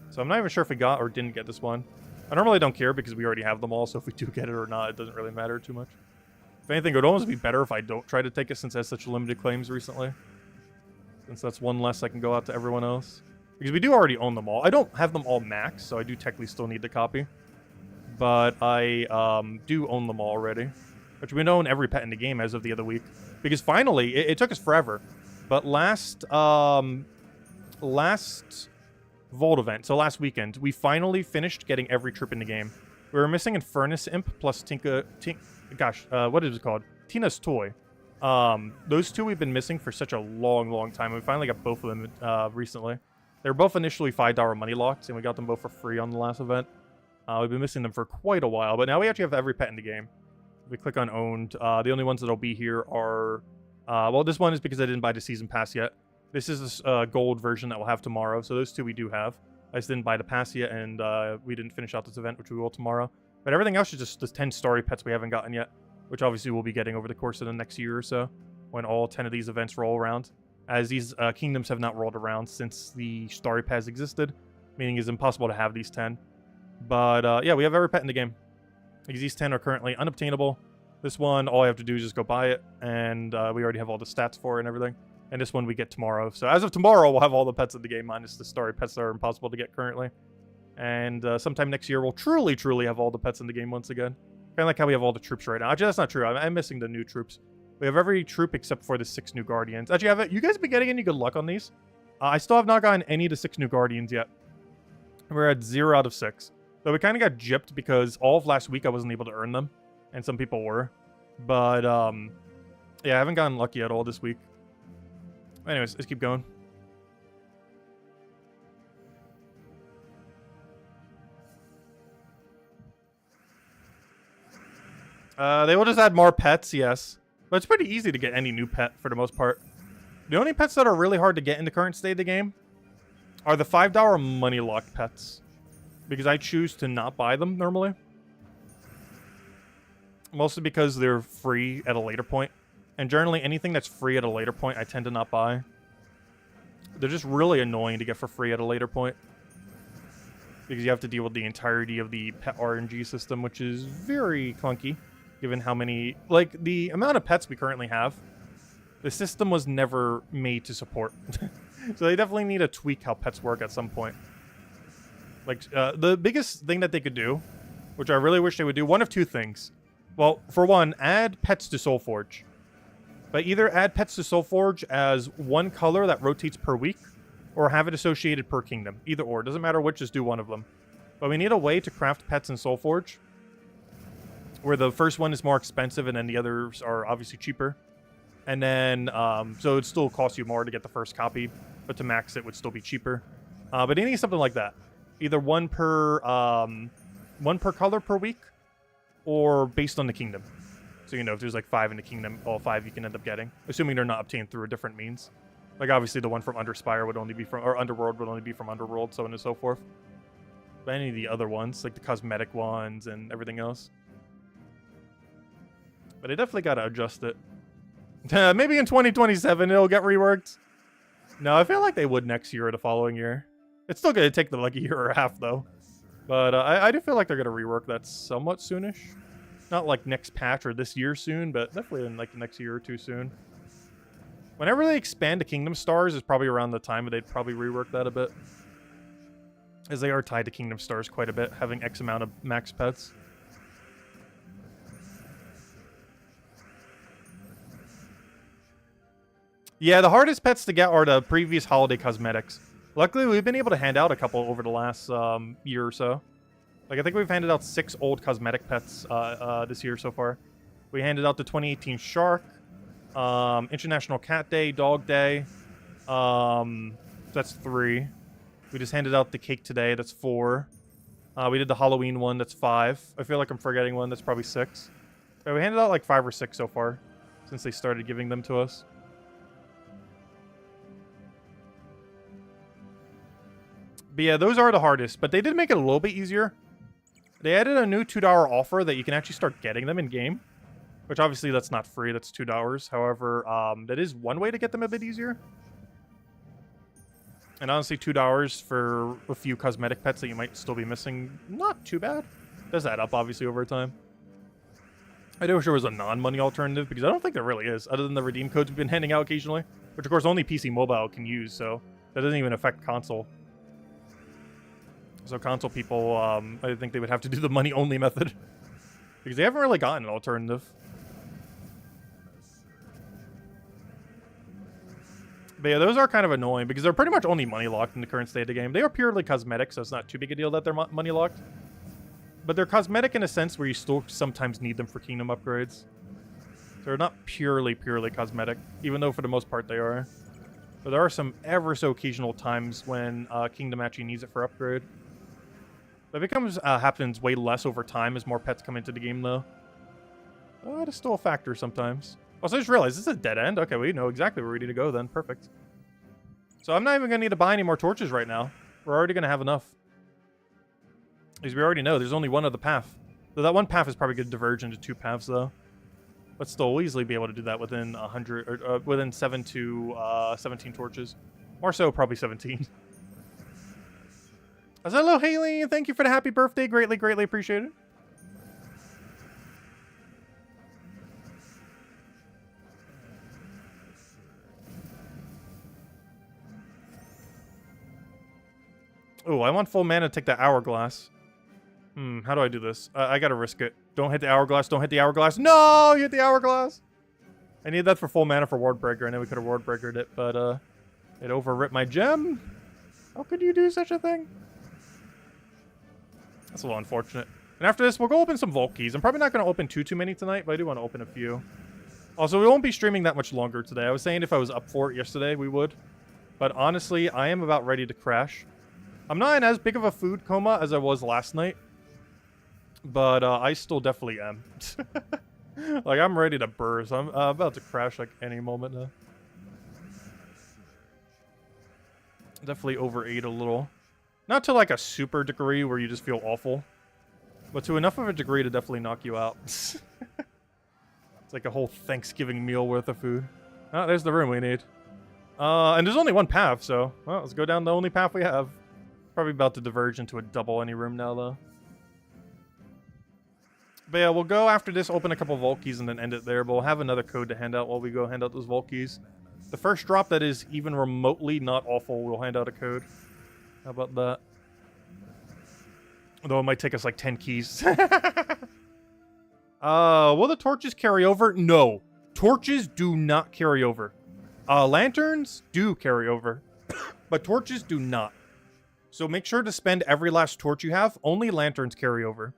So I'm not even sure if we got or didn't get this one. I normally don't care because we already have them all. So if we do get it or not, it doesn't really matter too much. If anything, it would almost be better if I don't try to take it since it has such limited claims recently. Since that's one less I can go out to everyone else. Because we do already own them all. I don't have them all maxed, so I do technically still need the copy. But I do own them all already. Which we own every pet in the game as of the other week. Because finally, it took us forever. But last Vault event, so last weekend, we finally finished getting every troop in the game. We were missing Infernus Imp plus what is it called? Tina's Toy. Those 2 we've been missing for such a long time. We finally got both of them recently. They were both initially $5 money locked, and we got them both for free on the last event. We've been missing them for quite a while, but now we actually have every pet in the game. If we click on owned, the only ones that'll be here are... well, this one is because I didn't buy the season pass yet. This is this gold version that we'll have tomorrow, so those 2 we do have. I just didn't buy the pass yet, and we didn't finish out this event, which we will tomorrow. But everything else is just the 10 story pets we haven't gotten yet. Which obviously we'll be getting over the course of the next year or so, when all 10 of these events roll around. As these kingdoms have not rolled around since the Starry Pass existed, meaning it's impossible to have these 10. But yeah, we have every pet in the game. These 10 are currently unobtainable. This one, all I have to do is just go buy it, and we already have all the stats for it and everything. And this one we get tomorrow. So as of tomorrow, we'll have all the pets in the game, minus the starry pets that are impossible to get currently. And sometime next year, we'll truly have all the pets in the game once again. Kind of like how we have all the troops right now. Actually, that's not true. I'm missing the new troops. We have every troop except for the 6 new Guardians. Actually, you guys been getting any good luck on these? I still have not gotten any of the 6 new Guardians yet. We're at 0 out of 6. So we kind of got gypped because all of last week I wasn't able to earn them. And some people were. But, yeah, I haven't gotten lucky at all this week. Anyways, let's keep going. They will just add more pets, yes. But it's pretty easy to get any new pet for the most part. The only pets that are really hard to get in the current state of the game are the $5 money locked pets. Because I choose to not buy them normally. Mostly because they're free at a later point. And generally anything that's free at a later point I tend to not buy. They're just really annoying to get for free at a later point. Because you have to deal with the entirety of the pet RNG system, which is very clunky. Given how many... Like, the amount of pets we currently have, the system was never made to support. So they definitely need to tweak how pets work at some point. Like, the biggest thing that they could do, which I really wish they would do, one of two things. Well, for one, add pets to Soulforge. But either add pets to Soulforge as one color that rotates per week, or have it associated per kingdom. Either or. Doesn't matter which, just do one of them. But we need a way to craft pets in Soulforge, where the first one is more expensive and then the others are obviously cheaper. And then, so it still costs you more to get the first copy, but to max it would still be cheaper. But it needs something like that. Either one per color per week, or based on the kingdom. So, you know, if there's like 5 in the kingdom, all 5 you can end up getting. Assuming they're not obtained through a different means. Like, obviously, the one from Underspire would only be from... Or Underworld would only be from Underworld, so on and so forth. But any of the other ones, like the cosmetic ones and everything else. But I definitely got to adjust it. Maybe in 2027 it'll get reworked. No, I feel like they would next year or the following year. It's still going to take them like a year or a half, though. But I do feel like they're going to rework that somewhat soonish. Not like next patch or this year soon, but definitely in like the next year or two soon. Whenever they expand to Kingdom Stars is probably around the time that they'd probably rework that a bit. As they are tied to Kingdom Stars quite a bit, having X amount of max pets. Yeah, the hardest pets to get are the previous holiday cosmetics. Luckily, we've been able to hand out a couple over the last year or so. Like, I think we've handed out 6 old cosmetic pets this year so far. We handed out the 2018 Shark, International Cat Day, Dog Day. That's 3. We just handed out the cake today. That's 4. We did the Halloween one. That's 5. I feel like I'm forgetting one. That's probably 6. Okay, we handed out like 5 or 6 so far since they started giving them to us. But yeah, those are the hardest. But they did make it a little bit easier. They added a new $2 offer that you can actually start getting them in-game. Which obviously that's not free. That's $2. However, that is one way to get them a bit easier. And honestly, $2 for a few cosmetic pets that you might still be missing, not too bad. Does add up, obviously, over time. I do wish there was a non-money alternative, because I don't think there really is, other than the redeem codes we've been handing out occasionally. Which, of course, only PC Mobile can use, so that doesn't even affect console. So console people, I think they would have to do the money-only method. Because they haven't really gotten an alternative. But yeah, those are kind of annoying, because they're pretty much only money-locked in the current state of the game. They are purely cosmetic, so it's not too big a deal that they're money-locked. But they're cosmetic in a sense where you still sometimes need them for kingdom upgrades. They're not purely cosmetic, even though for the most part they are. But there are some ever so occasional times when kingdom actually needs it for upgrade. But it becomes happens way less over time as more pets come into the game, though. It is still a factor sometimes. Also, I just realized this is a dead end. Okay, we know exactly where we need to go then. Perfect. So I'm not even going to need to buy any more torches right now. We're already going to have enough. Because we already know there's only one other path. So that one path is probably going to diverge into 2 paths, though. But still, we'll easily be able to do that within 100, or within 7 to 17 torches. More so, probably 17. Hello, Haley. Thank you for the happy birthday. Greatly appreciated. Oh, I want full mana to take the hourglass. How do I do this? I gotta risk it. Don't hit the hourglass. Don't hit the hourglass. No, you hit the hourglass. I need that for full mana for Wardbreaker. I know we could have Wardbreakered it, but it overwrit my gem. How could you do such a thing? That's a little unfortunate. And after this, we'll go open some Vault Keys. I'm probably not going to open too many tonight, but I do want to open a few. Also, we won't be streaming that much longer today. I was saying if I was up for it yesterday, we would. But honestly, I am about ready to crash. I'm not in as big of a food coma as I was last night. But I still definitely am. Like, I'm ready to burst. I'm about to crash like any moment now. Definitely overate a little. Not to like a super degree where you just feel awful. But to enough of a degree to definitely knock you out. It's like a whole Thanksgiving meal worth of food. Oh, there's the room we need. And there's only one path, so... Well, let's go down the only path we have. Probably about to diverge into a double any room now, though. But yeah, we'll go after this, open a couple Vault Keys, and then end it there. But we'll have another code to hand out while we go hand out those Vault Keys. The first drop that is even remotely not awful, we'll hand out a code. How about that? Although it might take us like 10 keys. Will the torches carry over? No. Torches do not carry over. Lanterns do carry over. But torches do not. So make sure to spend every last torch you have. Only lanterns carry over.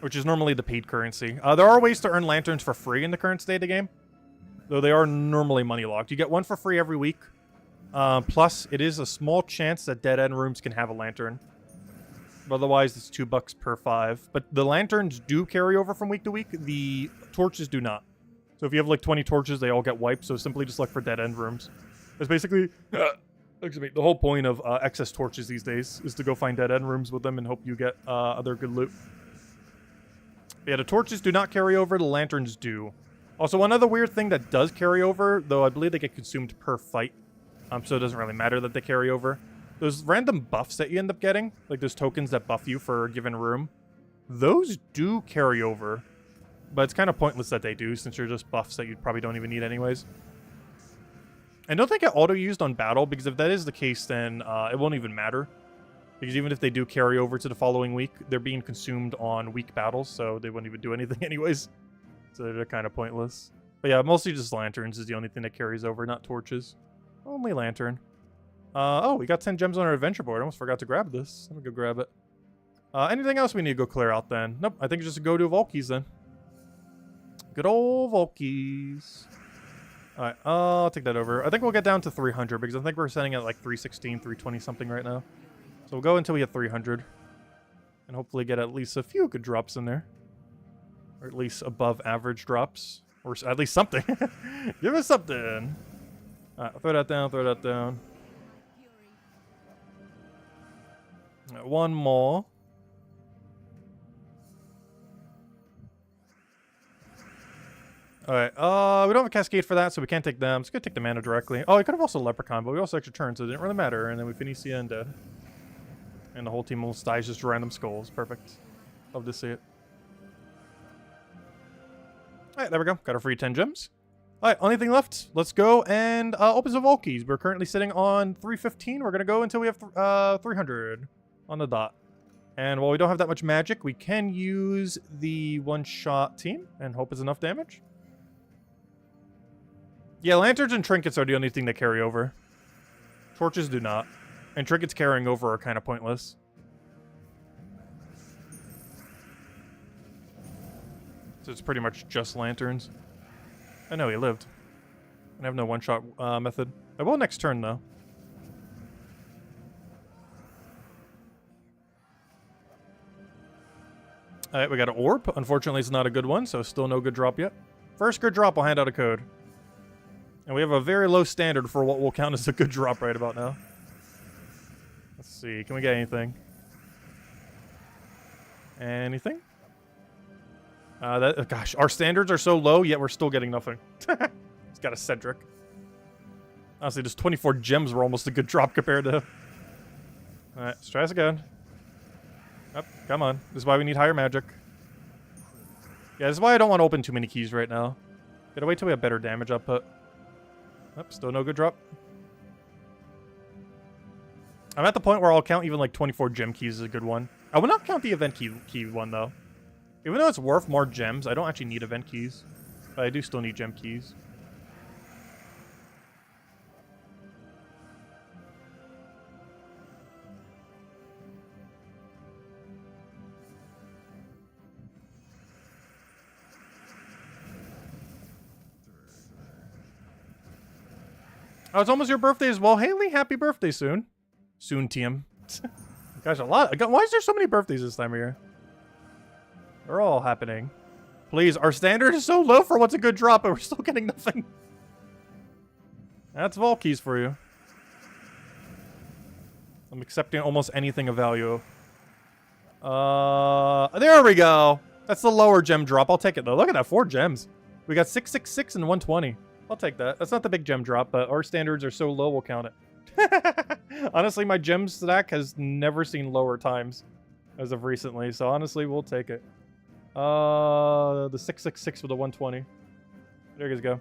Which is normally the paid currency. There are ways to earn lanterns for free in the current state of the game. Though they are normally money locked. You get one for free every week. Plus, it is a small chance that dead-end rooms can have a lantern. But otherwise, it's $2 per 5. But the lanterns do carry over from week to week. The torches do not. So if you have like 20 torches, they all get wiped. So simply just look for dead-end rooms. That's basically... excuse me, the whole point of excess torches these days is to go find dead-end rooms with them and hope you get other good loot. But yeah, the torches do not carry over. The lanterns do. Also, one other weird thing that does carry over, though I believe they get consumed per fight. So it doesn't really matter that they carry over. Those random buffs that you end up getting, like those tokens that buff you for a given room, those do carry over. But it's kind of pointless that they do, since they're just buffs that you probably don't even need anyways. And don't they get auto-used on battle? Because if that is the case, then it won't even matter. Because even if they do carry over to the following week, they're being consumed on week battles, so they wouldn't even do anything anyways. So they're kind of pointless. But yeah, mostly just lanterns is the only thing that carries over, not torches. Only lantern. Oh, we got 10 gems on our adventure board. I almost forgot to grab this. Let me go grab it. Anything else we need to go clear out then? Nope, I think it's just go to Vault Keys then. Good old Vault Keys. Alright, I'll take that over. I think we'll get down to 300 because I think we're setting at like 316, 320 something right now. So we'll go until we hit 300. And hopefully get at least a few good drops in there. Or at least above average drops. Or at least something. Give us something. Alright, throw that down, throw that down. Right, one more. Alright, we don't have a Cascade for that, so we can't take them. Just gonna take the mana directly. Oh, I could have also Leprechaun, but we also extra turn, so it didn't really matter. And then we finish the end dead. And the whole team almost dies just random skulls. Perfect. Love to see it. Alright, there we go. Got our free 10 gems. Alright, only thing left. Let's go and open some Vault Keys. We're currently sitting on 315. We're gonna go until we have 300 on the dot. And while we don't have that much magic, we can use the one-shot team and hope it's enough damage. Yeah, lanterns and trinkets are the only thing that carry over. Torches do not. And trinkets carrying over are kind of pointless. So it's pretty much just lanterns. I know he lived. I have no one-shot method. I will next turn, though. Alright, we got an orb. Unfortunately, it's not a good one, so still no good drop yet. First good drop, I'll hand out a code. And we have a very low standard for what will count as a good drop right about now. Let's see, can we get anything? Anything? Gosh, our standards are so low, yet we're still getting nothing. It's got a Cedric. Honestly, just 24 gems were almost a good drop compared to... Alright, let's try this again. Yep, come on. This is why we need higher magic. Yeah, this is why I don't want to open too many keys right now. Gotta wait till we have better damage output. Yep, still no good drop. I'm at the point where I'll count even like 24 gem keys as a good one. I will not count the event key one though. Even though it's worth more gems, I don't actually need event keys. But I do still need gem keys. Oh, it's almost your birthday as well. Haley, happy birthday soon. Soon, TM. Gosh, a lot. Why is there so many birthdays this time of year? They're all happening. Please, our standard is so low for what's a good drop, but we're still getting nothing. That's vault keys for you. I'm accepting almost anything of value. There we go. That's the lower gem drop. I'll take it though. Look at that, 4 gems. We got 666 and 120. I'll take that. That's not the big gem drop, but our standards are so low, we'll count it. Honestly, my gem stack has never seen lower times as of recently, so honestly, we'll take it. The 666 with the 120. There you guys go.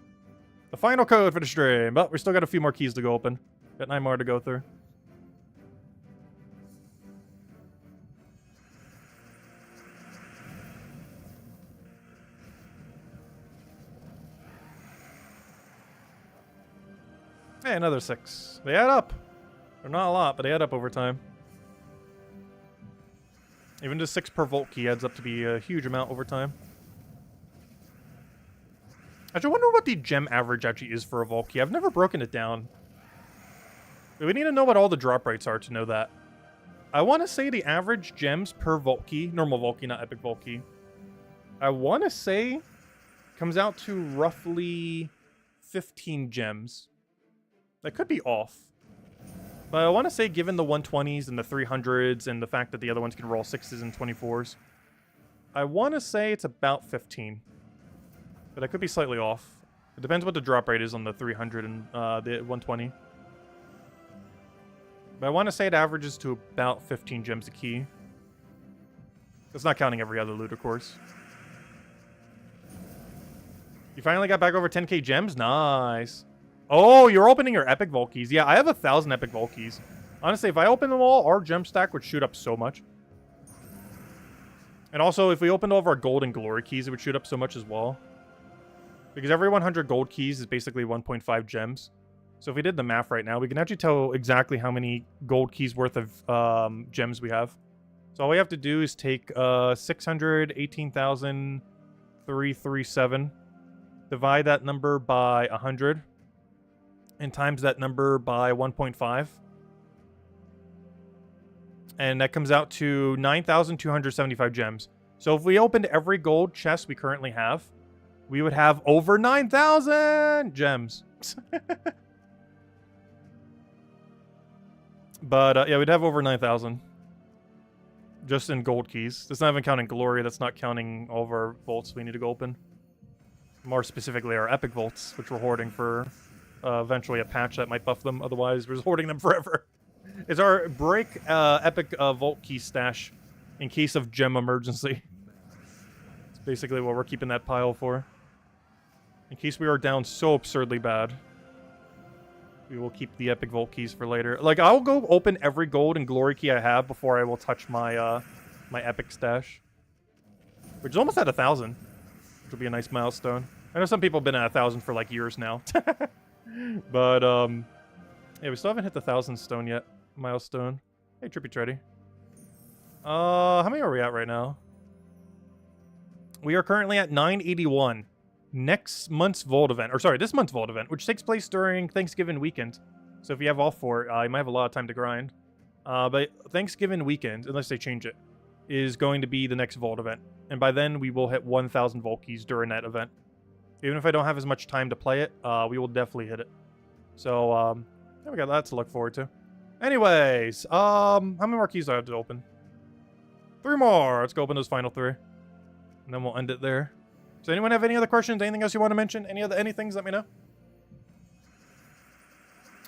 The final code for the stream. But we still got a few more keys to go open. Got 9 more to go through. Hey, another 6. They add up. They're not a lot, but they add up over time. Even just 6 per vault key adds up to be a huge amount over time. Actually, I wonder what the gem average actually is for a vault key. I've never broken it down. We need to know what all the drop rates are to know that. I want to say the average gems per vault key, normal vault key, not epic vault key, I want to say comes out to roughly 15 gems. That could be off. But I want to say, given the 120s and the 300s and the fact that the other ones can roll 6s and 24s, I want to say it's about 15. But I could be slightly off. It depends what the drop rate is on the 300 and the 120. But I want to say it averages to about 15 gems a key. That's not counting every other loot, of course. You finally got back over 10k gems? Nice. Oh, you're opening your epic vault keys. Yeah, I have 1,000 epic vault keys. Honestly, if I open them all, our gem stack would shoot up so much. And also, if we opened all of our gold and glory keys, it would shoot up so much as well. Because every 100 gold keys is basically 1.5 gems. So if we did the math right now, we can actually tell exactly how many gold keys worth of gems we have. So all we have to do is take 618,337, divide that number by 100, and times that number by 1.5. And that comes out to 9,275 gems. So if we opened every gold chest we currently have, we would have over 9,000 gems. But yeah, we'd have over 9,000. Just in gold keys. That's not even counting glory. That's not counting all of our vaults we need to go open. More specifically, our epic vaults, which we're hoarding for eventually a patch that might buff them. Otherwise, we're just hoarding them forever. It's our break epic vault key stash in case of gem emergency. It's basically what we're keeping that pile for. In case we are down so absurdly bad. We will keep the epic vault keys for later. Like, I'll go open every gold and glory key I have before I will touch my my epic stash. Which is almost at 1,000. Which will be a nice milestone. I know some people have been at 1,000 for like years now. But, yeah, we still haven't hit the 1,000 stone yet. Milestone. Hey, Trippy Treddy. How many are we at right now? We are currently at 981. Next month's Vault event, or sorry, this month's Vault event, which takes place during Thanksgiving weekend. So if you have off for it, you might have a lot of time to grind. But Thanksgiving weekend, unless they change it, is going to be the next Vault event. And by then, we will hit 1,000 Vault keys during that event. Even if I don't have as much time to play it, we will definitely hit it. So, yeah, we got that to look forward to. Anyways, how many more keys do I have to open? 3 more. Let's go open those final 3. And then we'll end it there. Does anyone have any other questions? Anything else you want to mention? Any things? Let me know.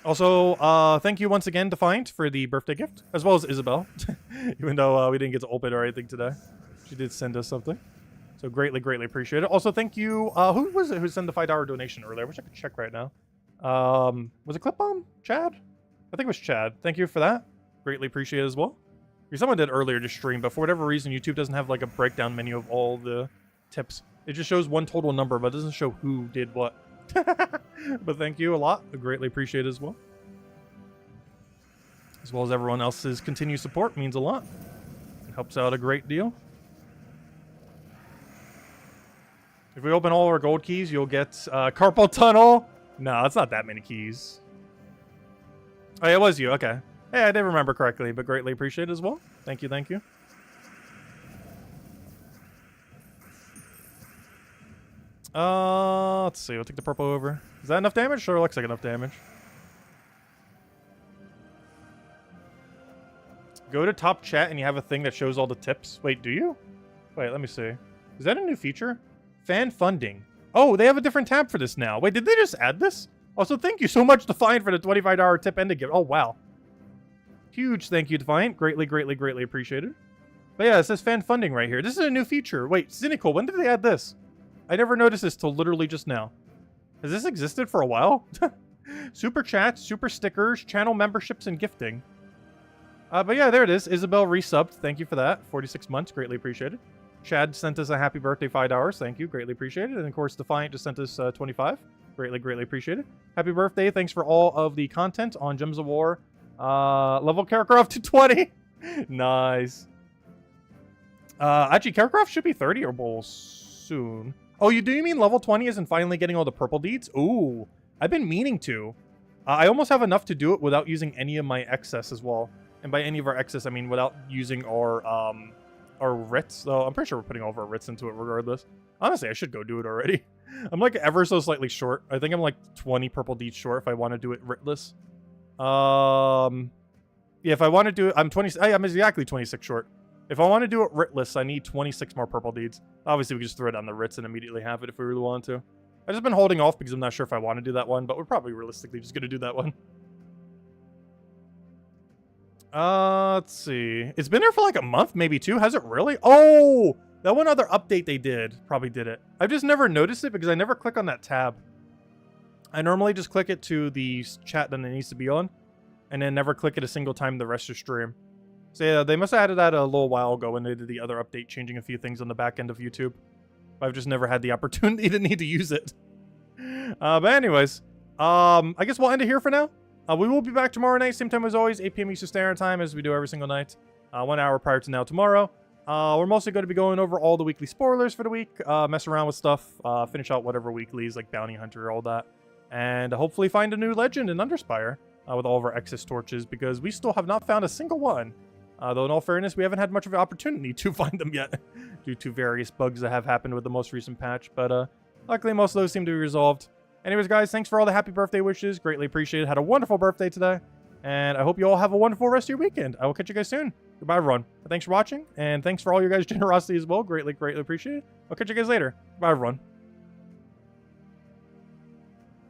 Also, thank you once again to Find for the birthday gift, as well as Isabel. Even though we didn't get to open or anything today. She did send us something. So greatly, greatly appreciate it. Also, thank you. Who was it who sent the $5 donation earlier? I wish I could check right now. Was it Clip Bomb? Chad? I think it was Chad. Thank you for that. Greatly appreciate it as well. Someone did earlier to stream, but for whatever reason, YouTube doesn't have like a breakdown menu of all the tips. It just shows one total number, but it doesn't show who did what. But thank you a lot. I greatly appreciate it as well. As well as everyone else's continued support means a lot. It helps out a great deal. If we open all our gold keys, you'll get carpal tunnel. No, it's not that many keys. Oh, yeah, it was you. Okay. Hey, I did remember correctly, but greatly appreciate it as well. Thank you, thank you. Let's see. We'll take the purple over. Is that enough damage? Sure, looks like enough damage. Go to top chat and you have a thing that shows all the tips. Wait, do you? Wait, let me see. Is that a new feature? Fan funding. Oh, they have a different tab for this now. Wait, did they just add this? Also, thank you so much, Defiant, for the $25 tip and the gift. Oh, wow. Huge thank you, Defiant. Greatly, greatly, greatly appreciated. But yeah, it says fan funding right here. This is a new feature. Wait, Cynical, when did they add this? I never noticed this till literally just now. Has this existed for a while? Super chats, super stickers, channel memberships, and gifting. But yeah, there it is. Isabel resubbed. Thank you for that. 46 months. Greatly appreciated. Chad sent us a happy birthday $5. Thank you. Greatly appreciated. And of course, Defiant just sent us 25. Greatly, greatly appreciated. Happy birthday. Thanks for all of the content on Gems of War. Level character up to 20. Nice. Actually, Karakroft should be 30 or bowl soon. Oh, do you mean level 20 isn't finally getting all the purple deeds? Ooh, I've been meaning to. I almost have enough to do it without using any of my excess as well. And by any of our excess, I mean without using our writs. So I'm pretty sure we're putting all of our writs into it regardless. Honestly, I should go do it already. I'm like ever so slightly short. I think I'm like 20 purple deeds short if I want to do it writless. Yeah, if I want to do it, I'm exactly 26 short. If I want to do it writless, I need 26 more purple deeds. Obviously, we can just throw it on the writs and immediately have it if we really want to. I've just been holding off because I'm not sure if I want to do that one, but we're probably realistically just going to do that one. Let's see. It's been there for like a month, maybe two. Has it really? Oh, that one other update they did probably did it. I've just never noticed it because I never click on that tab. I normally just click it to the chat that it needs to be on, and then never click it a single time the rest of stream. So yeah, they must have added that a little while ago when they did the other update, changing a few things on the back end of YouTube. But I've just never had the opportunity to need to use it. But anyways, I guess we'll end it here for now. We will be back tomorrow night, same time as always, 8 p.m. Eastern Standard Time, as we do every single night. 1 hour prior to now tomorrow. We're mostly going to be going over all the weekly spoilers for the week, mess around with stuff, finish out whatever weeklies, like Bounty Hunter, all that. And hopefully find a new legend in Underspire with all of our excess torches, because we still have not found a single one. Though in all fairness, we haven't had much of an opportunity to find them yet, due to various bugs that have happened with the most recent patch. But luckily, most of those seem to be resolved. Anyways, guys, thanks for all the happy birthday wishes. Greatly appreciated. Had a wonderful birthday today. And I hope you all have a wonderful rest of your weekend. I will catch you guys soon. Goodbye, everyone. Thanks for watching. And thanks for all your guys' generosity as well. Greatly, greatly appreciated. I'll catch you guys later. Goodbye, everyone.